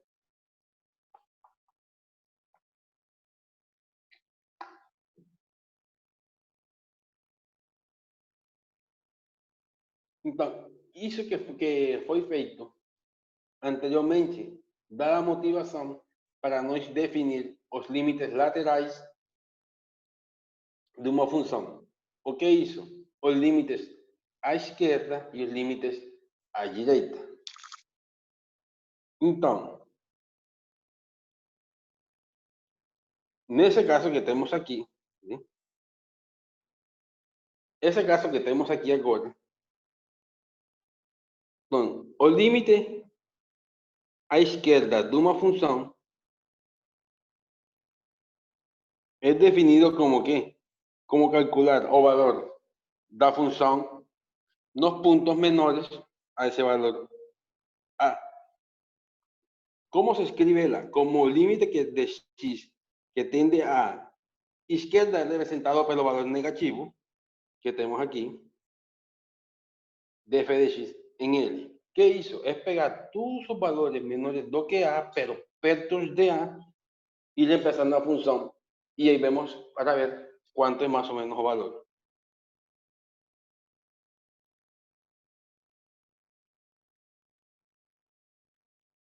Então, isso que foi feito anteriormente dá a motivação para nós definir os limites laterais de uma função. O que é isso? Os limites à esquerda e os limites à direita. Então, nesse caso que temos aqui, esse caso que temos aqui agora, então, o limite à esquerda de uma função é definido como quê? Como calcular o valor da função nos pontos menores a esse valor A. ¿Cómo se escribe ela? Como límite que de x que tende a izquierda es representado pelo valor negativo que temos aqui de f de x en L. ¿Qué hizo? Es pegar todos os valores menores do que A, pero pertos de A, y reemplazar la función. Y ahí vemos para ver cuánto es más o menos el valor.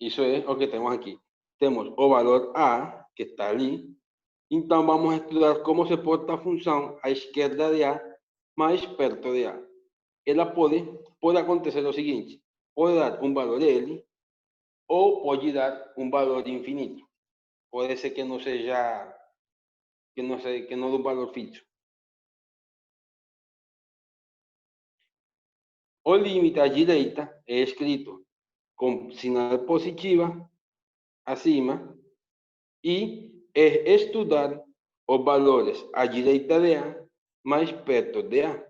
Isso é o que temos aqui. Temos o valor A, que está ali. Então, vamos estudar como se porta a função à esquerda de A, mais perto de A. Ela pode acontecer o seguinte: pode dar um valor L, ou pode dar um valor infinito. Pode ser que não seja, que não dê um valor fixo. O limite à direita é escrito com sinal positiva acima e é estudar os valores à direita de A mais perto de A,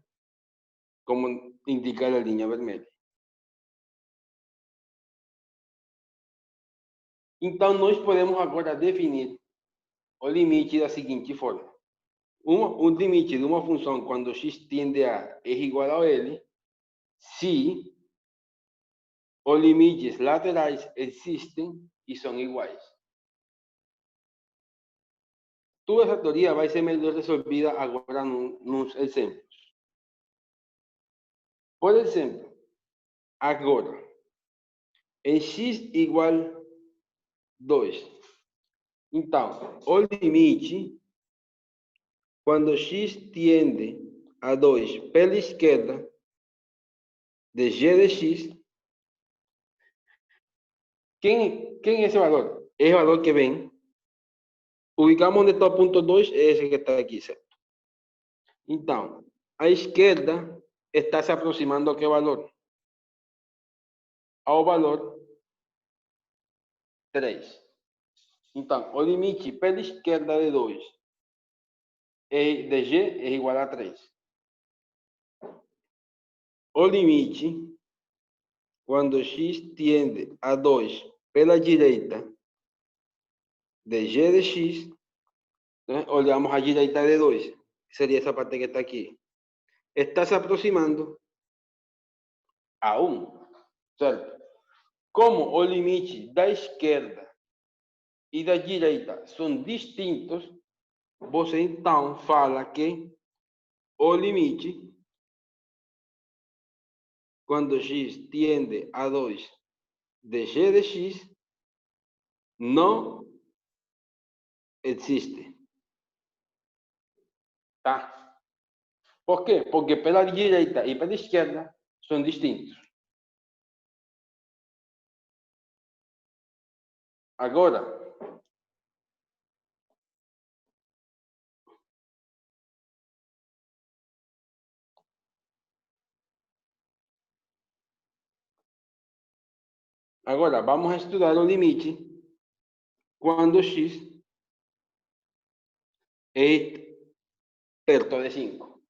como indica a linha vermelha. Então, nós podemos agora definir o limite da seguinte forma. O limite de uma função quando x tende a é igual a L, se os limites laterais existem e são iguais. toda essa teoria vai ser melhor resolvida agora nos exemplos. Por exemplo, agora, em x igual 2. Então, o limite, quando x tiende a 2 pela esquerda, de g de x, quem é esse valor? Esse valor que vem. Ubicamos onde está o ponto 2, é esse que está aqui, certo? Então, a esquerda está se aproximando a que valor? Ao valor 3. Então, o limite pela esquerda de 2 de g é igual a 3. O limite, quando x tiende a 2 pela direita de g de x, né? Olhamos a direita de 2, que seria essa parte que está aqui. Está se aproximando a 1, certo? Como o limite da esquerda e da direita são distintos, você então fala que o limite, quando x tiende a 2 de g de x, não existe. Tá? Por quê? Porque pela direita e pela esquerda são distintos. Agora, vamos a estudar o limite quando x é perto de 5.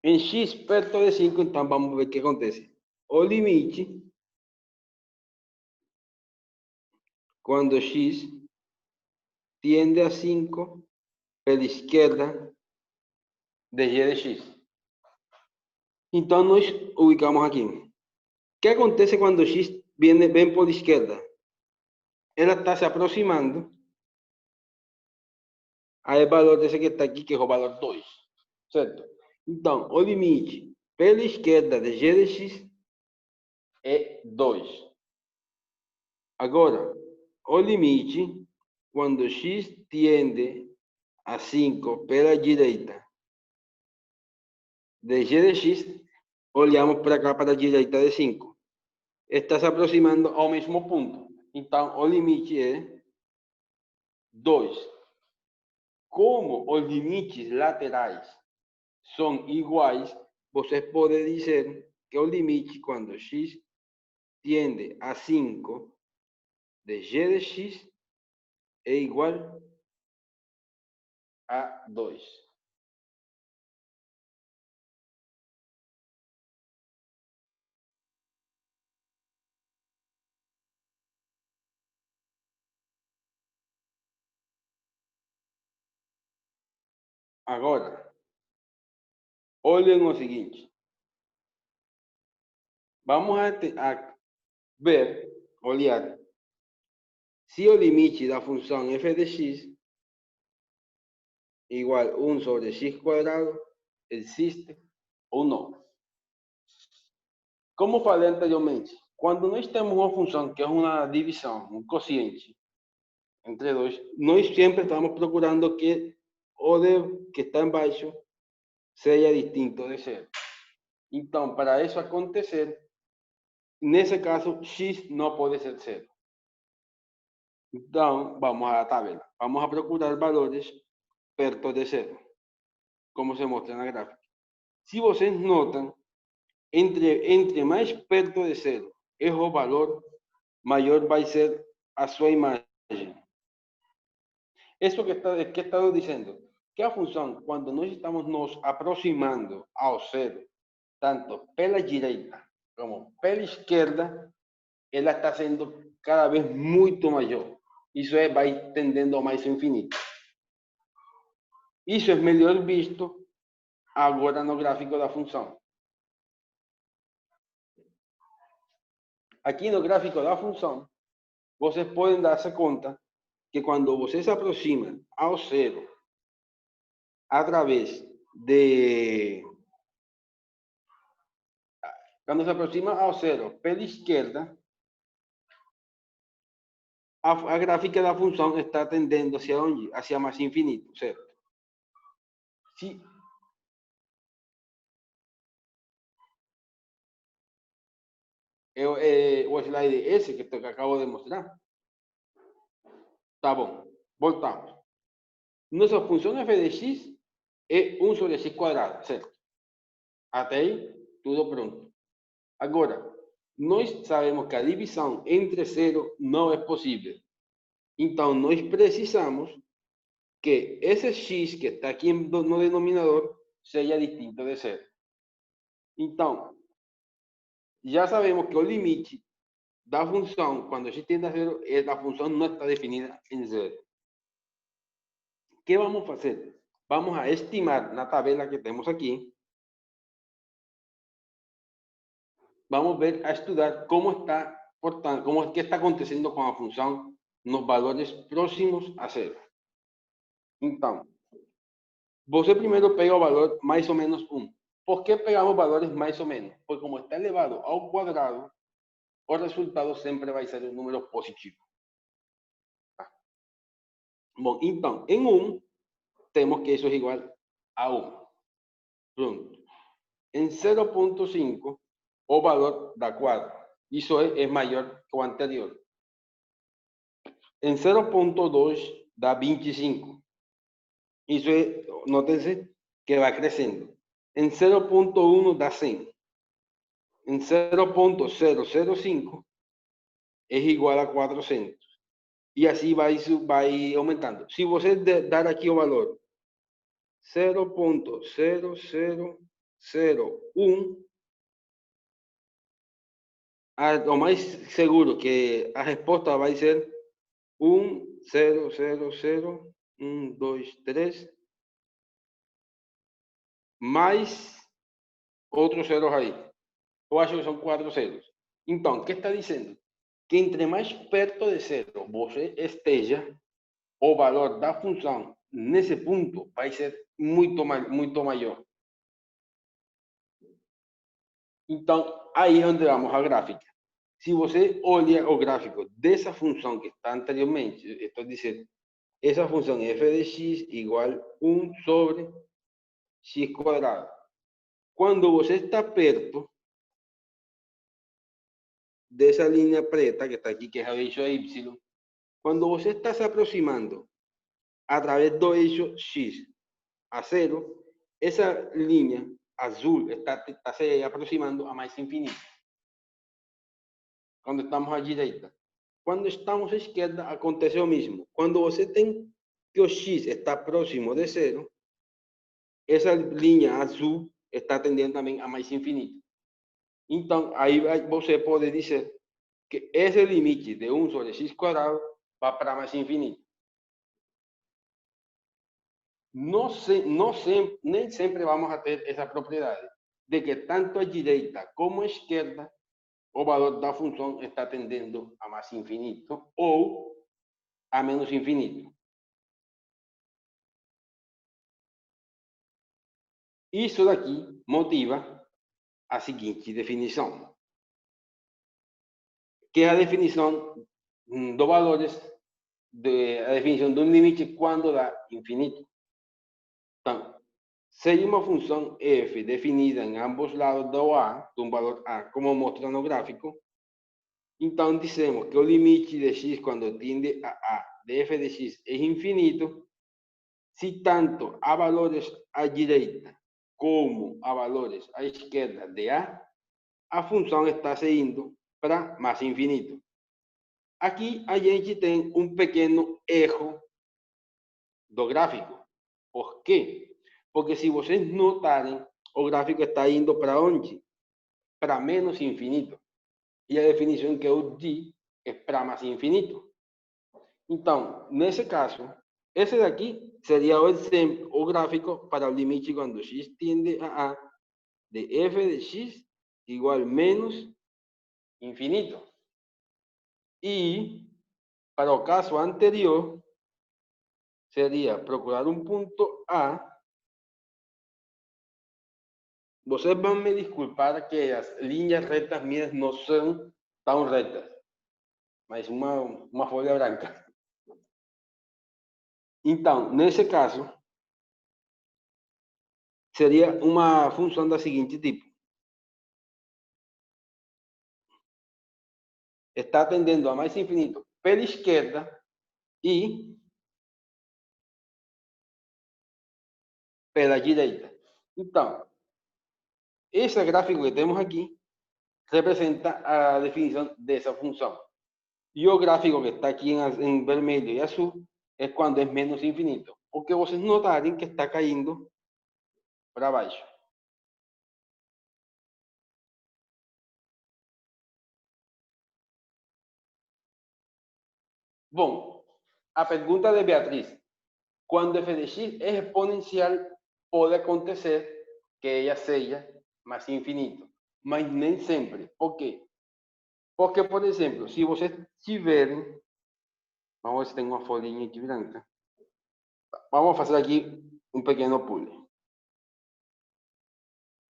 Em x perto de 5, então vamos ver o que acontece. O limite, quando x tiende a 5 pela esquerda de g de x. Então, nós ubicamos aqui. O que acontece quando x vem por esquerda? Ela está se aproximando ao valor desse que está aqui, que é o valor 2. Certo? Então, o limite pela esquerda de g de x é 2. Agora, o limite, quando x tiende a 5 pela direita de g de x, olhamos para cá, para a direita de 5. Está se aproximando ao mesmo ponto. Então, o limite é 2. Como os limites laterais são iguais, você pode dizer que o limite, quando x tiende a 5 de g de x, é igual a 2. Agora, olhem o seguinte. Vamos a ver, olhar, se o limite da função f de x igual 1 sobre x quadrado existe ou não. Como falei anteriormente, quando nós temos uma função que é uma divisão, um quociente entre dois, nós sempre estamos procurando que o que está embaixo seja distinto de zero. Então, para isso acontecer, nesse caso, x não pode ser zero. Então, vamos à tabela. Vamos a procurar valores perto de zero, como se mostra na gráfica. Se vocês notam, entre mais perto de zero é o valor, maior vai ser a sua imagem. Isso que estamos dizendo, que a função, quando nós estamos nos aproximando ao zero, tanto pela direita como pela esquerda, ela está sendo cada vez muito maior. Isso vai tendendo a mais infinito. Isso é melhor visto agora no gráfico da função. Aqui no gráfico da função, vocês podem dar-se conta que cuando você se aproxima ao zero através de... Quando se aproxima ao zero pela esquerda, a gráfica da função está tendendo hacia onde? Hacia mais infinito, certo? Se o slide esse que acabo de mostrar. Tá bom, voltamos. Nossa função f de x é 1 sobre x quadrado, certo? Até aí, tudo pronto. Agora, nós sabemos que a divisão entre zero não é possível. Então, nós precisamos que esse x que está aqui no denominador seja distinto de zero. Então, já sabemos que o limite da função, quando x tende a zero, a função não está definida em zero. O que vamos fazer? Vamos a estimar na tabela que temos aqui. Vamos ver a estudar como está, portanto, como é que está acontecendo com a função nos valores próximos a zero. Então, você primeiro pega o valor mais ou menos 1. Por que pegamos valores mais ou menos? Porque como está elevado ao quadrado, o resultado sempre vai ser um número positivo. Tá? Bom, então, em 1, temos que isso é igual a 1. Pronto. Em 0.5, o valor dá 4. Isso é maior que o anterior. Em 0.2 dá 25. Isso é, notem-se que vai crescendo. Em 0.1 dá 100. Em 0.005 é igual a 400. E assim vai aumentando. Se você dar aqui o valor 0.0001, o mais seguro que a resposta vai ser 1, 0, 0, 0, 1, 2, 3, mais outros zeros aí. Eu acho que são 4 zeros. Então, o que está dizendo? Que entre mais perto de zero você esteja, o valor da função nesse ponto vai ser muito maior. Então, aí é onde vamos a gráfica. Se você olha o gráfico dessa função que está anteriormente, estou dizendo, essa função f de x igual 1 sobre x quadrado. Quando você está perto dessa linha preta que está aqui, que é o eixo y, quando você está se aproximando a través do eixo x a zero, essa linha azul está se aproximando a mais infinito. Quando estamos à direita. Quando estamos à esquerda, acontece o mesmo. Quando você tem que o x está próximo de zero, essa linha azul está tendendo também a mais infinito. Então, aí você pode dizer que esse limite de 1 sobre x quadrado vai para mais infinito. Nem sempre vamos a ter essa propriedade de que tanto a direita como a esquerda o valor da função está tendendo a mais infinito ou a menos infinito. Isso daqui motiva a seguinte definição, que é a definição dos valores, a definição de um limite quando dá infinito. Então, se uma função f definida em ambos lados do a, de um valor a, como mostra no gráfico, então dizemos que o limite de x quando tende a de f de x é infinito, se tanto há valores à direita como há valores à esquerda de a função está se indo para mais infinito. Aqui a gente tem um pequeno erro do gráfico. Por quê? Porque se vocês notarem, o gráfico está indo para onde? Para menos infinito. E a definição que eu di é para mais infinito. Então, nesse caso, esse daqui seria o exemplo, o gráfico para o limite quando x tiende a de f de x igual menos infinito. E, para o caso anterior, seria procurar um ponto A. Vocês vão me desculpar que as linhas retas minhas não são tão retas, mas uma folha branca. Então, nesse caso, seria uma função da seguinte tipo. Está tendendo a mais infinito pela esquerda e pela direita. Então, esse gráfico que temos aqui representa a definição dessa função. E o gráfico que está aqui em vermelho e azul é quando é menos infinito. Porque vocês notarem que está caindo para baixo. Bom, a pergunta de Beatriz. Quando f de x é exponencial, pode acontecer que ela seja mais infinito. Mas nem sempre. Por quê? Porque, por exemplo, se vocês tiverem... Vamos ver se tem uma folhinha aqui branca. Vamos fazer aqui um pequeno pulo.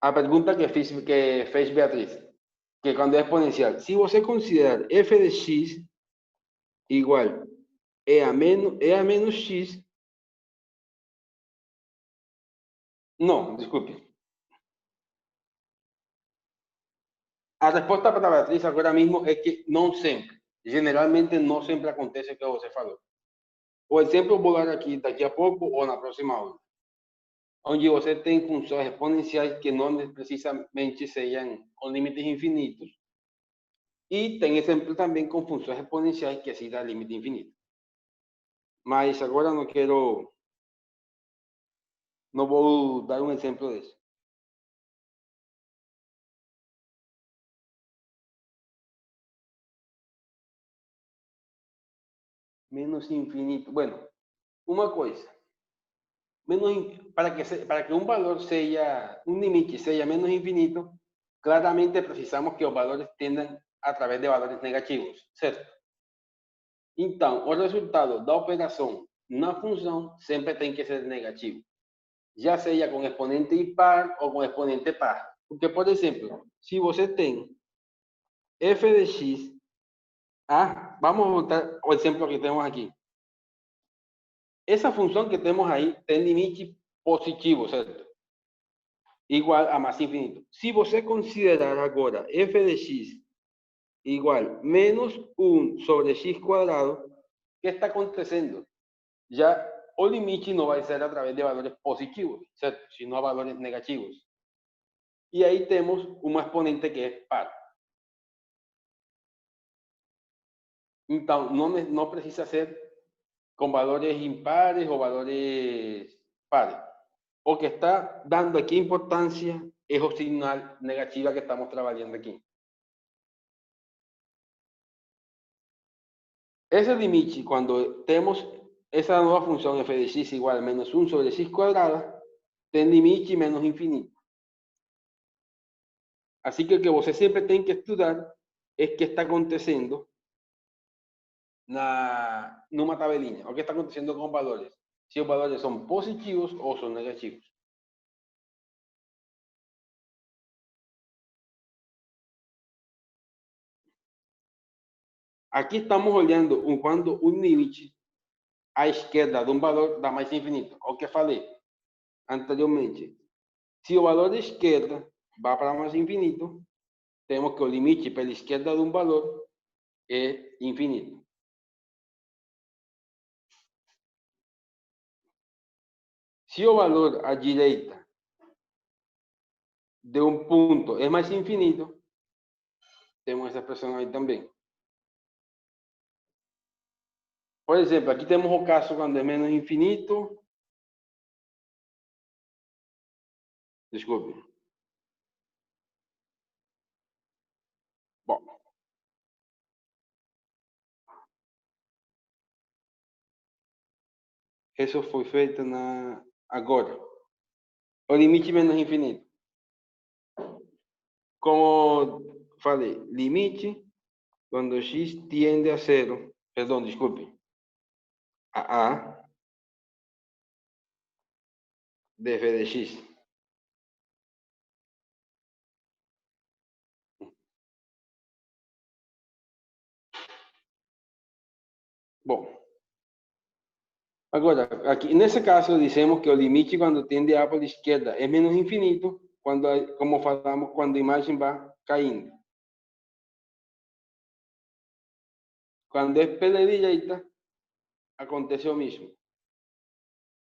A pergunta que fez Beatriz, que quando é exponencial, se você considerar f de x igual e a menos x... Não, desculpe. A resposta para a Beatriz agora mesmo é que não sempre. Generalmente não sempre acontece o que você falou. O exemplo eu vou dar aqui daqui a pouco ou na próxima aula. Onde você tem funções exponenciais que não precisamente sejam com limites infinitos. E tem exemplo também com funções exponenciais que se dá limite infinito. Mas agora não quero... Não vou dar um exemplo desse. Menos infinito. Bueno, uma coisa. Para que um valor seja, um limite seja menos infinito, claramente precisamos que os valores tendam a través de valores negativos, certo? Então, o resultado da operação na função sempre tem que ser negativo, já seja com exponente impar ou com exponente par. Porque, por exemplo, se você tem f de x, vamos voltar ao exemplo que temos aqui. Essa função que temos aí tem limite positivo, certo? Igual a mais infinito. Se você considerar agora f de x igual menos 1 sobre x quadrado, o que está acontecendo? Já o limite não vai ser a través de valores positivos, certo? Sino a valores negativos. E aí temos uma exponente que é par. Então, não precisa ser com valores impares ou valores pares. O que está dando aquí importancia es o sinal negativa que estamos trabajando aquí. Ese limite, cuando tenemos esa nueva función f de x igual a menos 1 sobre x cuadrada, tem limite menos infinito. Así que o que você siempre tiene que estudiar es qué está aconteciendo numa tabelinha. O que está aconteciendo con valores. Si los valores son positivos o son negativos. Aqui estamos olhando quando um limite à esquerda de um valor dá mais infinito. O que falei anteriormente. Se o valor de esquerda vai para mais infinito, temos que o limite pela esquerda de um valor é infinito. Se o valor à direita de um ponto é mais infinito, temos essa expressão aí também. Por exemplo, aqui temos o caso quando é menos infinito. Desculpe. Bom. Isso foi feito agora. O limite menos infinito. Como falei, limite quando x tiende a zero. Perdão, desculpe. A de f de x. Bom, agora, aqui, nesse caso, dizemos que o limite quando tende a para a esquerda é menos infinito, quando, como falamos, quando a imagem vai caindo. Quando é pela direita, acontece o mesmo.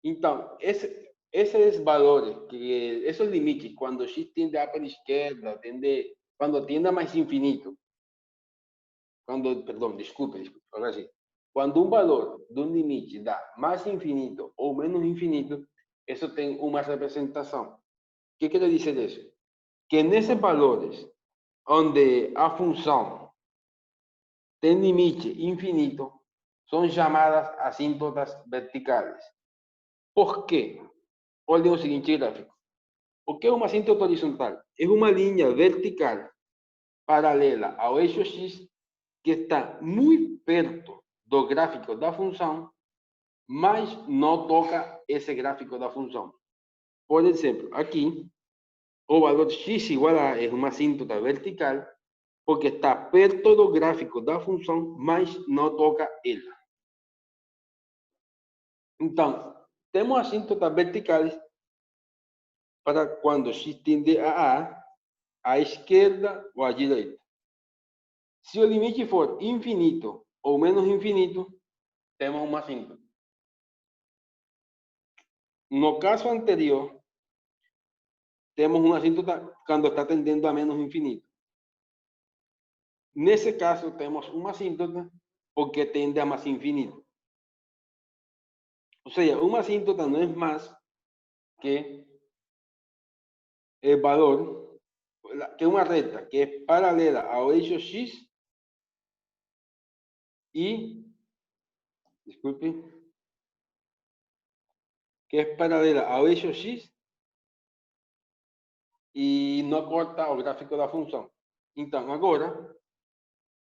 Então, esses valores, esses limites, quando x tende a para a esquerda, quando tende a mais infinito, perdão, desculpe, agora sim. Quando um valor de um limite dá mais infinito ou menos infinito, isso tem uma representação. O que quer dizer isso? Que nesses valores, onde a função tem limite infinito, são chamadas assíntotas verticais. Por quê? Olhem o seguinte gráfico. O que é uma assíntota horizontal? É uma linha vertical paralela ao eixo x que está muito perto do gráfico da função, mas não toca esse gráfico da função. Por exemplo, aqui, o valor x igual a é uma assíntota vertical, porque está perto do gráfico da função, mas não toca ela. Então, temos assíntotas verticais para quando x tende à esquerda ou à direita. Se o limite for infinito ou menos infinito, temos uma assíntota. No caso anterior, temos uma assíntota quando está tendendo a menos infinito. Nesse caso, temos uma assíntota porque tende a mais infinito. Ou seja, uma assíntota não é mais que el valor, que es una recta que es paralela ao eixo x y, disculpe, que es paralela ao eixo x e não corta o gráfico da função. Então, agora,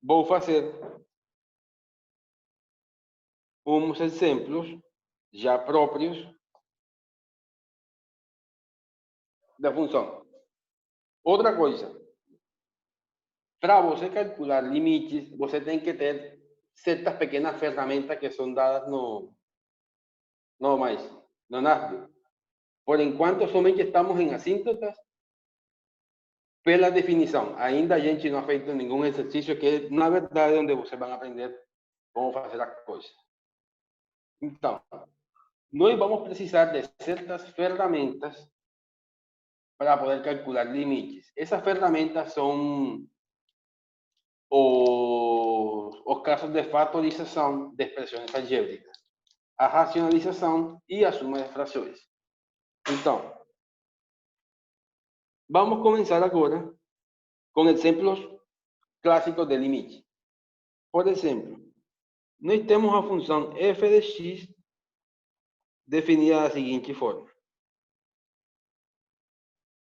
vou fazer uns exemplos já próprios da função. Outra coisa, para você calcular limites, você tem que ter certas pequenas ferramentas que são dadas no NASB. Por enquanto, somente estamos em assíntotas pela definição. Ainda a gente não ha feito nenhum exercício que, na verdade, onde você vai aprender como fazer as coisas. Então, nós vamos precisar de certas ferramentas para poder calcular limites. Essas ferramentas são os casos de fatorização de expressões algébricas, a racionalização e a suma de frações. Então, vamos começar agora com exemplos clássicos de limite. Por exemplo, nós temos a função f de x definida da seguinte forma: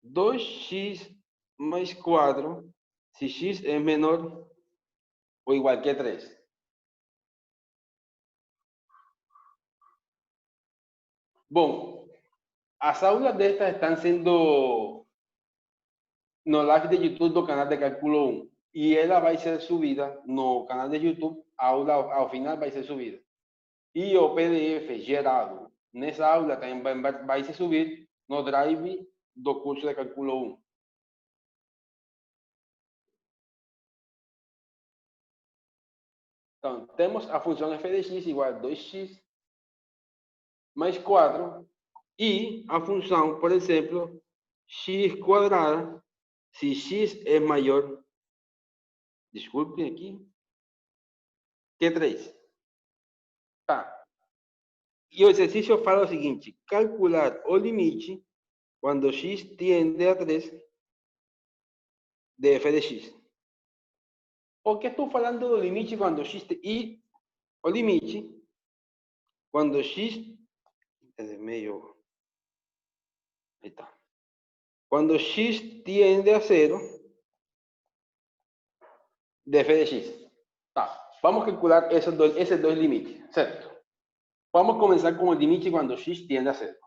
2x mais 4, se x é menor ou igual que 3. Bom, as aulas destas estão sendo no live de YouTube do canal de Cálculo 1 e ela vai ser subida no canal de YouTube, a aula ao final vai ser subida. E o PDF gerado nessa aula também vai se subir no Drive do curso de Cálculo 1. Então, temos a função f de x igual a 2x mais 4 e a função, por exemplo, x quadrada, se x é maior, desculpem aqui, que 3. Tá. E o exercício fala o seguinte: calcular o limite quando x tiende a 3 de f de x. Por que estou falando do limite quando x e o limite quando x é meio, aí está. Quando x tiende a 0 de f de x. Tá. Vamos calcular esses dois limites, certo? Vamos começar com o limite quando x tiende a 0.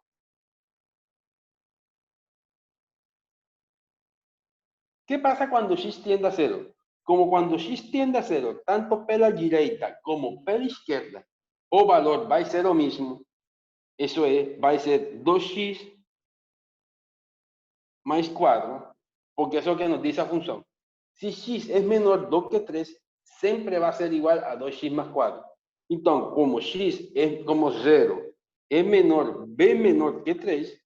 ¿Qué pasa cuando x tiende a 0? Como cuando x tiende a 0, tanto pela direita como pela izquierda, o valor vai ser o mismo. Eso es, vai ser 2x mais 4, porque eso es lo que nos dice la función. Si x es menor do que 3, siempre va a ser igual a 2x más 4. Entonces, como x es como 0, es menor, b menor que 3,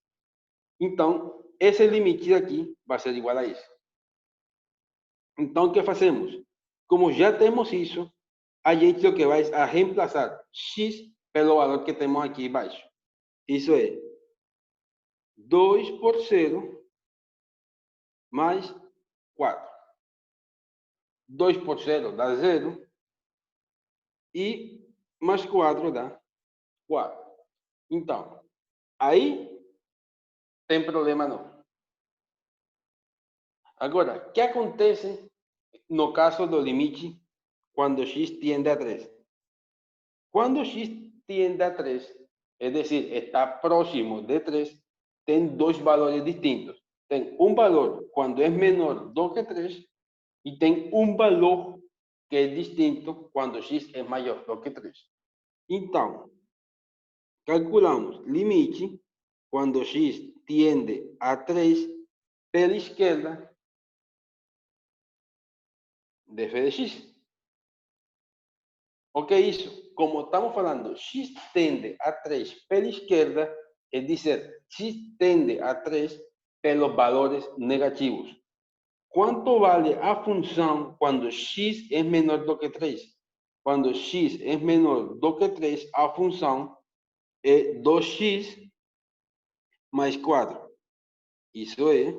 entonces ese límite de aquí va a ser igual a eso. Entonces, ¿qué hacemos? Como ya tenemos eso, a gente lo que va a reemplazar x pelo valor que tenemos aquí abajo. Eso es 2 por 0 mais 4. 2 por 0 dá 0 e mais 4 dá 4. Então, aí tem problema não. Agora, o que acontece no caso do limite quando x tiende a 3? Quando x tiende a 3, es decir, está próximo de 3, tem dois valores distintos. Tem um valor quando é menor do que 3 e tem um valor que é distinto quando x é maior do que 3. Então, calculamos limite quando x tiende a 3 pela esquerda de f de x. O que é isso? Como estamos falando, x tende a 3 pela esquerda, é dizer, x tende a 3 pelos valores negativos. Quanto vale a função quando x é menor do que 3? Quando x é menor do que 3, a função é 2x mais 4. Isso é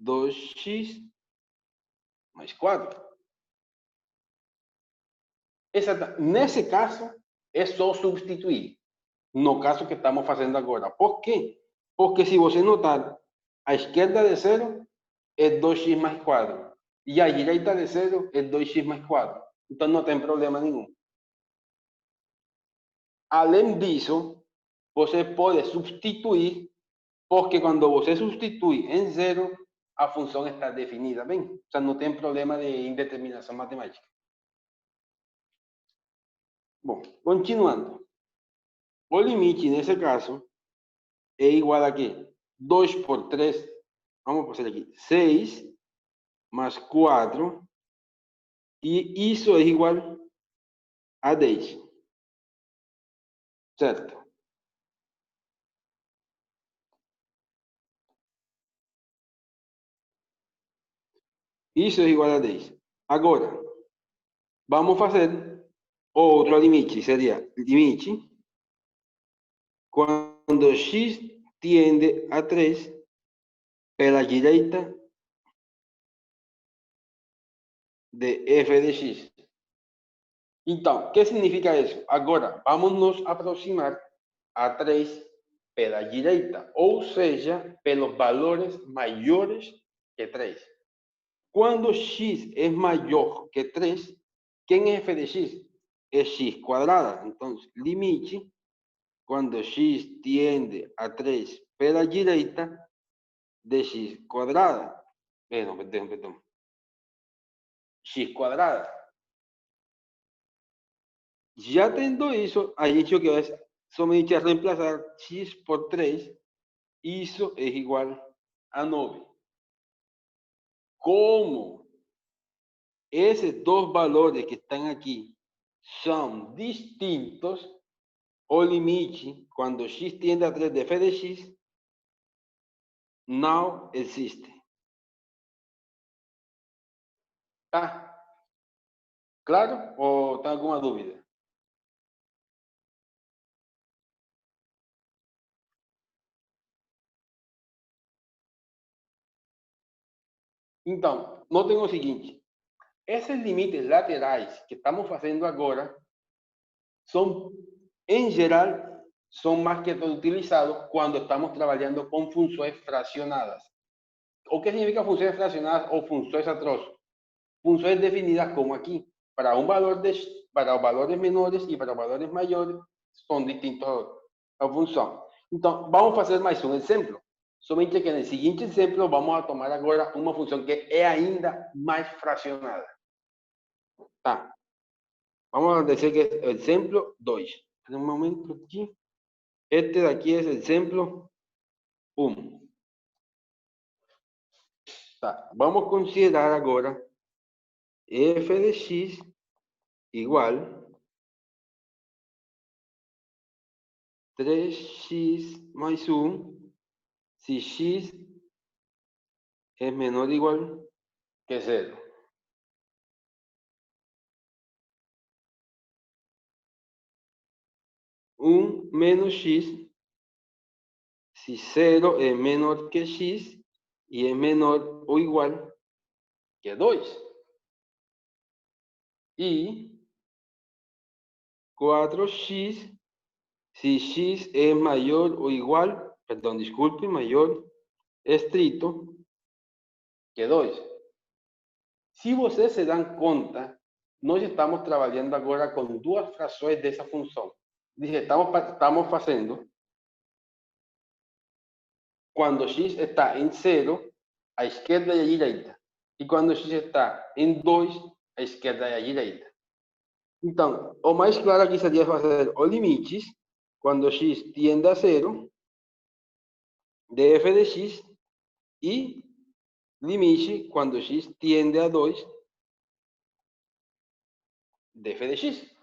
2x mais 4. Nesse caso, é só substituir. No caso que estamos fazendo agora. Por quê? Porque se você notar, a esquerda de 0 é 2x mais 4. E a direita de 0 é 2x mais 4. Então não tem problema nenhum. Além disso, você pode substituir, porque quando você substitui em 0, a função está definida, bem? O sea, não tem problema de indeterminação matemática. Bom, continuando. O limite, nesse caso, é igual a quê? 2 por 3, vamos fazer aqui, 6, mais 4, e isso é igual a 10. Certo? Isso é igual a 10. Agora, vamos fazer outro limite. Seria limite quando x tiende a 3 pela direita de f de x. Então, o que significa isso? Agora, vamos nos aproximar a 3 pela direita, ou seja, pelos valores maiores que 3. Quando x é maior que 3, quem é f de x? É x quadrada. Então, limite, quando x tiende a 3 pela direita, de x quadrada. Perdão. X quadrada. Já tendo isso, a gente o que vai somente a reemplazar x por 3. Isso é igual a 9. Como esses dois valores que estão aqui são distintos, o limite, quando x tiende a 3 de f de x, não existe. Tá? Claro? Ou tem alguma dúvida? Então, notem o seguinte. Esses limites laterais que estamos fazendo agora são, em geral, são mais que utilizados quando estamos trabalhando com funções fracionadas. O que significa funções fracionadas ou funções atroces? Funções definidas como aqui, para valores menores e para valores maiores, são distintos a função. Então, vamos fazer mais um exemplo. Somente que en el siguiente ejemplo vamos a tomar ahora una función que es ainda más fraccionada. Tá. Vamos a decir que es el ejemplo 2. Un momento aquí. Este de aquí es el ejemplo 1. Tá. Vamos a considerar ahora f de x igual 3x más 1 si x es menor o igual que 0. Un menos x si 0 es menor que x y es menor o igual que 2. Y 4x si x es mayor o igual, perdón, disculpe, mayor estrito que 2. Si vocês se dan conta, nós estamos trabalhando agora com duas frações dessa função. Estamos fazendo quando x está em 0, à esquerda e à direita. E quando x está em 2, à esquerda e à direita. Então, o mais claro aqui seria fazer o limites quando x tiende a 0 de f de x e limite quando x tiende a 2 de f de x.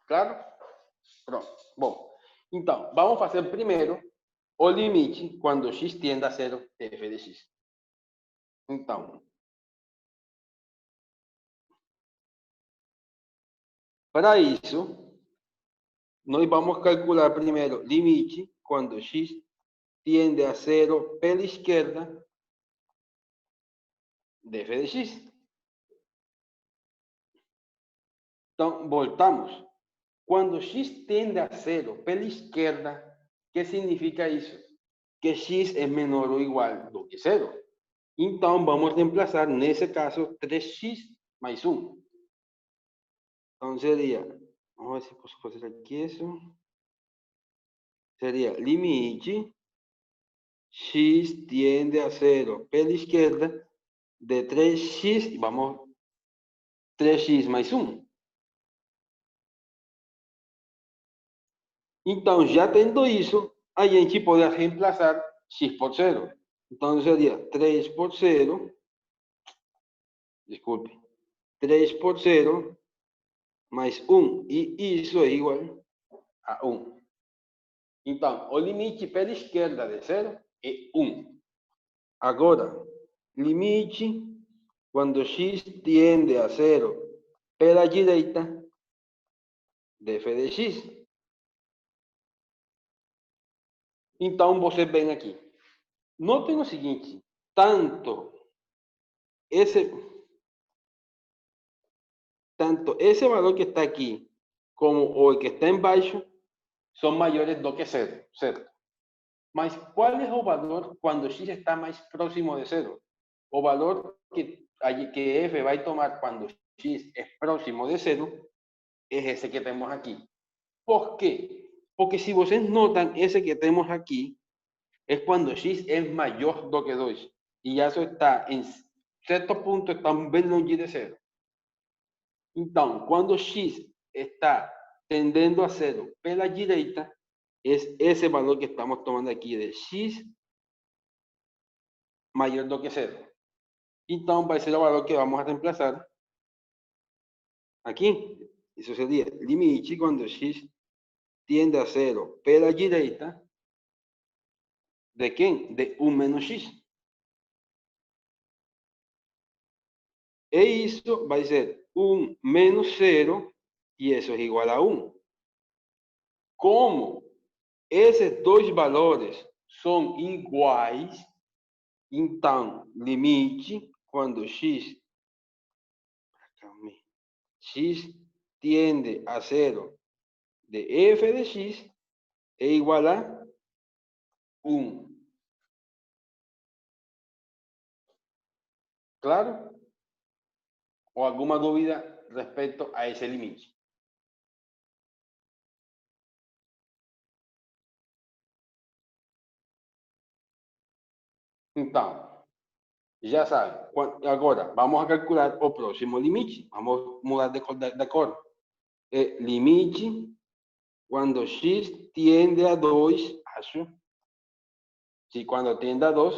Claro? Pronto. Bom, então, vamos fazer primeiro o limite quando x tiende a 0 de f de x. Então, para isso, nós vamos calcular primeiro limite quando x tiende a 0 pela esquerda de f de x. Então, voltamos. Quando x tende a 0 pela esquerda, o que significa isso? Que x é menor ou igual do que 0. Então, vamos reemplazar, nesse caso, 3x mais 1. Então, seria, vamos ver se posso fazer aqui isso. Seria limite x tiende a 0 pela esquerda de 3x, vamos, 3x mais 1. Então, já tendo isso, a gente pode reemplazar x por 0. Então, seria 3 por 0, desculpe, 3 por 0 mais 1, e isso é igual a 1. Então, o limite pela esquerda de 0 é 1. Agora, limite quando x tiende a 0 pela direita de f de x. Então, você vem aqui. Notem o seguinte, tanto esse valor que está aqui como o que está embaixo são maiores do que 0, certo? Mas qual é o valor quando x está mais próximo de 0? O valor que f vai tomar quando x é próximo de 0 é esse que temos aqui. Por quê? Porque se vocês notam, esse que temos aqui é quando x é maior do que 2. E já isso está em certo ponto, está bem longe de 0. Então, quando x está tendendo a 0 pela direita, é esse valor que estamos tomando aqui de x maior do que 0. Então, vai ser o valor que vamos a reemplazar aqui. Isso seria limite quando x tiende a 0 pela direita de quem? De 1 menos x. E isso vai ser 1 menos 0, e isso é igual a 1. Como esses dois valores são iguais, então, limite quando x tiende a 0 de f de x é igual a 1. Claro? ¿O alguna dúvida respecto a ese límite? Então, já sabe. Agora, vamos a calcular o próximo limite. Vamos mudar de cor. Limite quando x tiende a 2, acho. Se quando tiende a 2,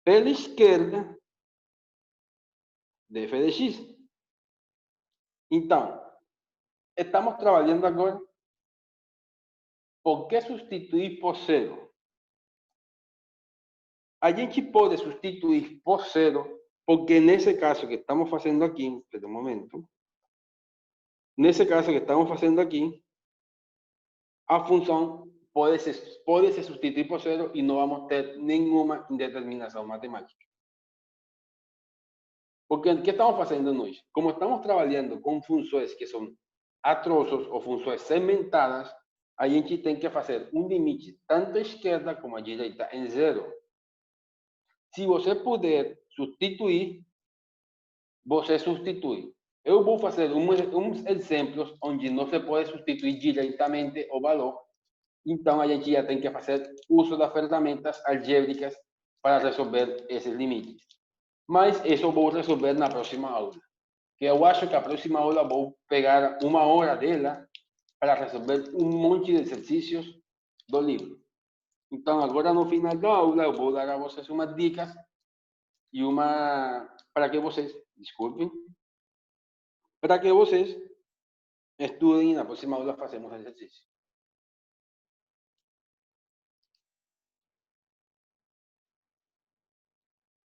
pela esquerda de f de x. Então, estamos trabalhando agora. Por que substituir por zero? A gente pode substituir por zero, porque nesse caso que estamos fazendo aqui, espera um momento, nesse caso que estamos fazendo aqui, a função pode se substituir por zero e não vamos ter nenhuma indeterminação matemática. Porque o que estamos fazendo nós? Como estamos trabalhando com funções que são a trozos ou funções segmentadas, a gente tem que fazer um limite tanto à esquerda como à direita em zero. Se você puder substituir, você substitui. Eu vou fazer uns exemplos onde não se pode substituir diretamente o valor. Então, a gente já tem que fazer uso das ferramentas algébricas para resolver esses limites. Mas isso eu vou resolver na próxima aula. Que eu acho que a próxima aula vou pegar uma hora dela para resolver um monte de exercícios do livro. Então, agora no final da aula, eu vou dar a vocês umas dicas e para que vocês, desculpem, para que vocês estudem e na próxima aula fazemos exercício.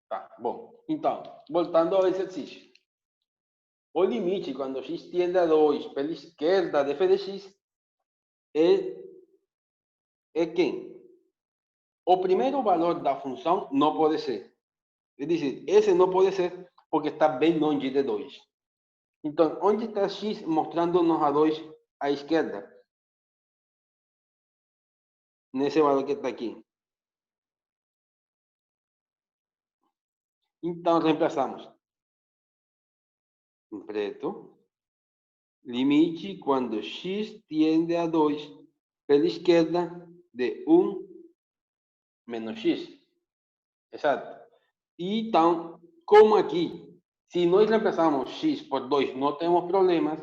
Tá, bom. Então, voltando ao exercício. O limite, quando x tiende a 2 pela esquerda de f de x, é quem? O primeiro valor da função não pode ser. É dizer, esse não pode ser porque está bem longe de 2. Então, onde está x mostrando-nos a 2 à esquerda? Nesse valor que está aqui. Então, reemplaçamos. Em preto. Limite quando x tiende a 2 pela esquerda de 1 menos x. Exato. E então, como aqui, se nós reemplazamos x por 2, não temos problemas,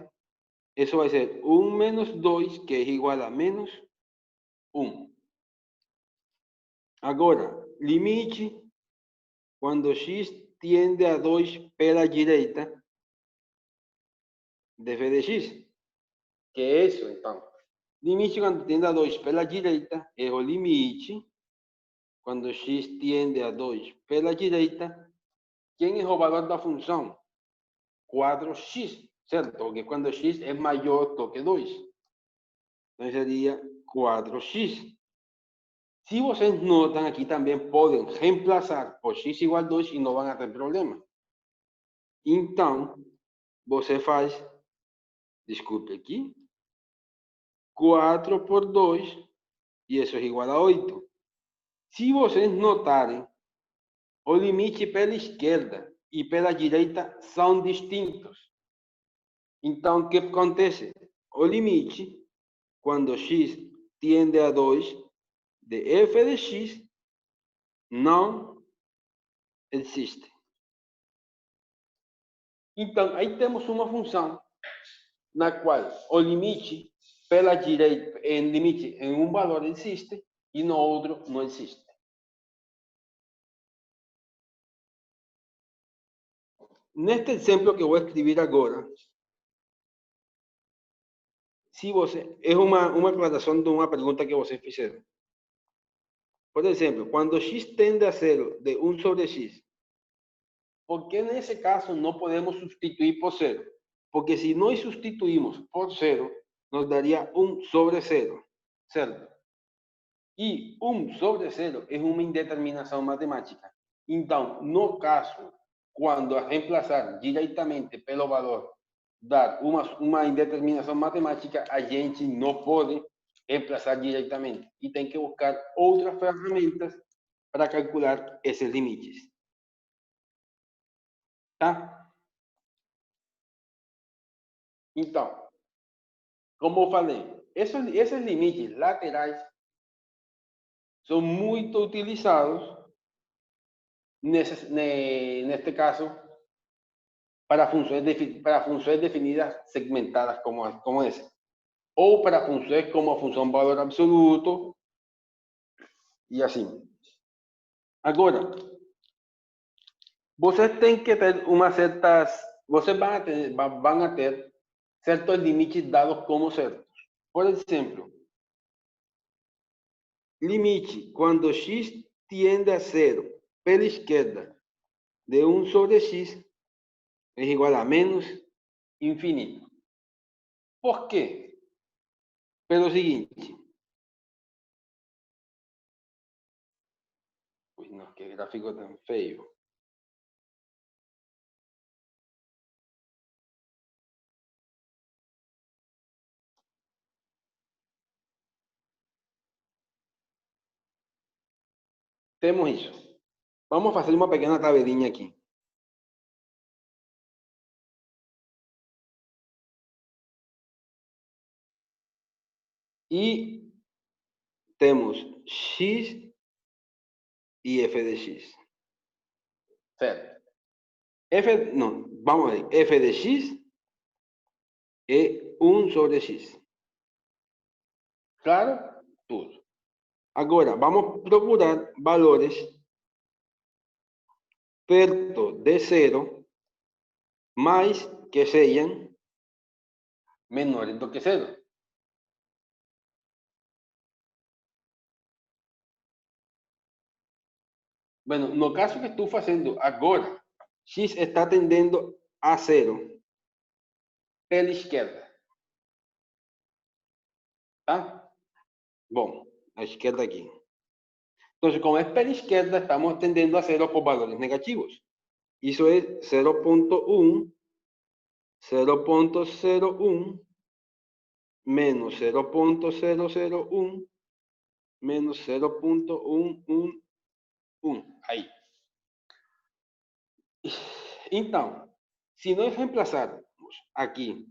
isso vai ser 1 menos 2, que é igual a menos 1. Agora, limite quando x tiende a 2 pela direita de f de x. Que é isso, então? Limite quando tiende a 2 pela direita é o limite quando x tiende a 2 pela direita. Quem é o valor da função? 4x, certo? Porque quando x é maior do que 2. Então seria 4x. Se vocês notam aqui também podem reemplaçar por x igual a 2 e não vão ter problema. Então, você faz, desculpe aqui, 4 por 2 e isso é igual a 8. Se vocês notarem, o limite pela esquerda e pela direita são distintos. Então, o que acontece? O limite, quando x tiende a 2, de f de x, não existe. Então, aí temos uma função na qual o limite pela direita, limite em um valor existe e no outro não existe. Neste exemplo que eu vou escrever agora, se você é uma aclaração de uma pergunta que vocês fizeram. Por exemplo, quando x tende a 0 de 1 sobre x, por que nesse caso não podemos substituir por 0? Porque se nós substituímos por 0, nos daria 1 sobre 0, certo? E 1 sobre 0 é uma indeterminação matemática. Então, no caso, quando reemplaçar diretamente pelo valor, dar uma indeterminação matemática, a gente não pode reemplaçar diretamente. E tem que buscar outras ferramentas para calcular esses limites. Tá? Então, como eu falei, esses limites laterais são muito utilizados en este caso, para funciones definidas segmentadas como ese. O para funções como a função valor absoluto e assim. Agora, vocês têm que ter vocês vão a ter certos limites dados como certos. Por exemplo, limite quando x tiende a zero pela esquerda de 1 sobre x é igual a menos infinito. Por quê? Pelo seguinte. Uy, no, qué gráfico tan feo. Temos isso. Vamos fazer uma pequena tabelinha aqui. E temos x e f de x. Certo? Vamos ver. F de x é 1 sobre x. Claro? Tudo. Agora, vamos procurar valores perto de zero, mais que sejam menores do que zero. Bueno, no caso que estou fazendo agora, x está tendendo a zero pela esquerda. Tá? Bom, a esquerda aqui. Entonces, como es pela izquierda, estamos tendiendo a cero por valores negativos. Eso es 0.1, 0.01, menos 0.001, menos 0.111. Aí. Então, se nós reemplazarmos aqui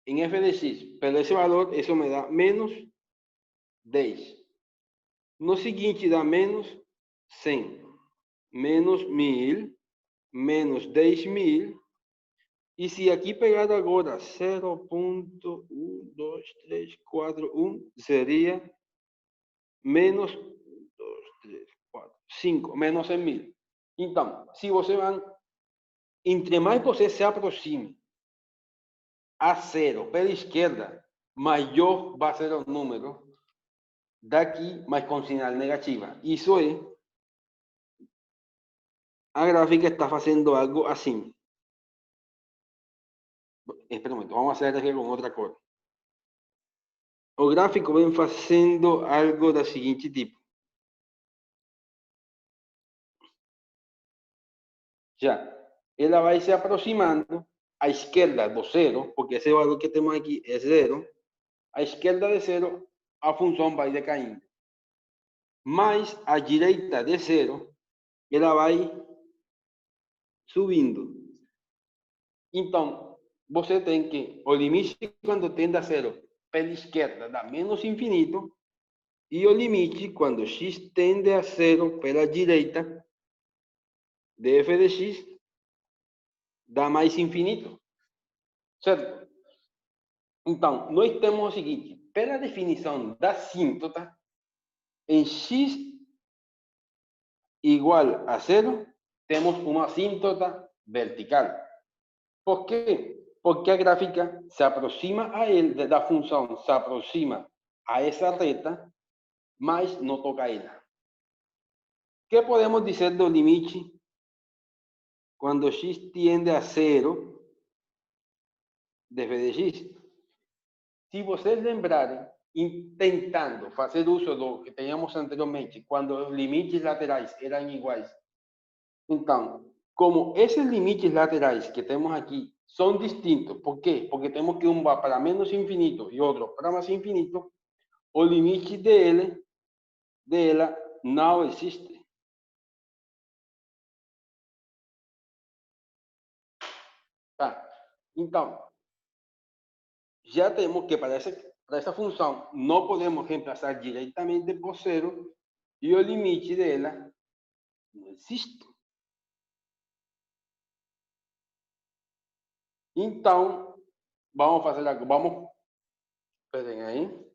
em f de x pelo esse valor, isso me dá menos 10. No seguinte dá menos 100, menos 1000, menos 10.000. E se aqui pegar agora 0.12341 seria menos 1, 2, 3, 4, 5, menos 100.000. Então, se você vai, entre mais você se aproxime a zero pela esquerda, maior vai ser o número daqui, mas com sinal negativa. Isso é, a gráfica está fazendo algo assim. Espera un momento, vamos a hacer aqui com outra cor. O gráfico vem fazendo algo do seguinte tipo. Já, ela vai se aproximando à esquerda do zero, porque esse valor que temos aqui é zero. À esquerda de zero, a função vai decaindo. Mas à direita de zero, ela vai subindo. Então, você tem que, o limite quando tende a zero pela esquerda dá menos infinito, e o limite quando x tende a zero pela direita de f de x dá mais infinito. Certo? Então, nós temos o seguinte, pela definição da assíntota, em x igual a zero, temos uma assíntota vertical. Por quê? Porque a gráfica se aproxima a ele, da função se aproxima a essa reta, mas não toca ela. O que podemos dizer do limite quando x tiende a zero de f de x? Se vocês lembrarem, tentando fazer uso do que tínhamos anteriormente, quando os limites laterais eram iguais. Então, como esses limites laterais que temos aqui são distintos, por quê? Porque temos que um vai para menos infinito e outro para mais infinito, o limite dela não existe. Tá? Então, já temos que para essa função não podemos reemplazar diretamente por zero e o limite dela não existe. Então, vamos fazer agora. Esperem aí.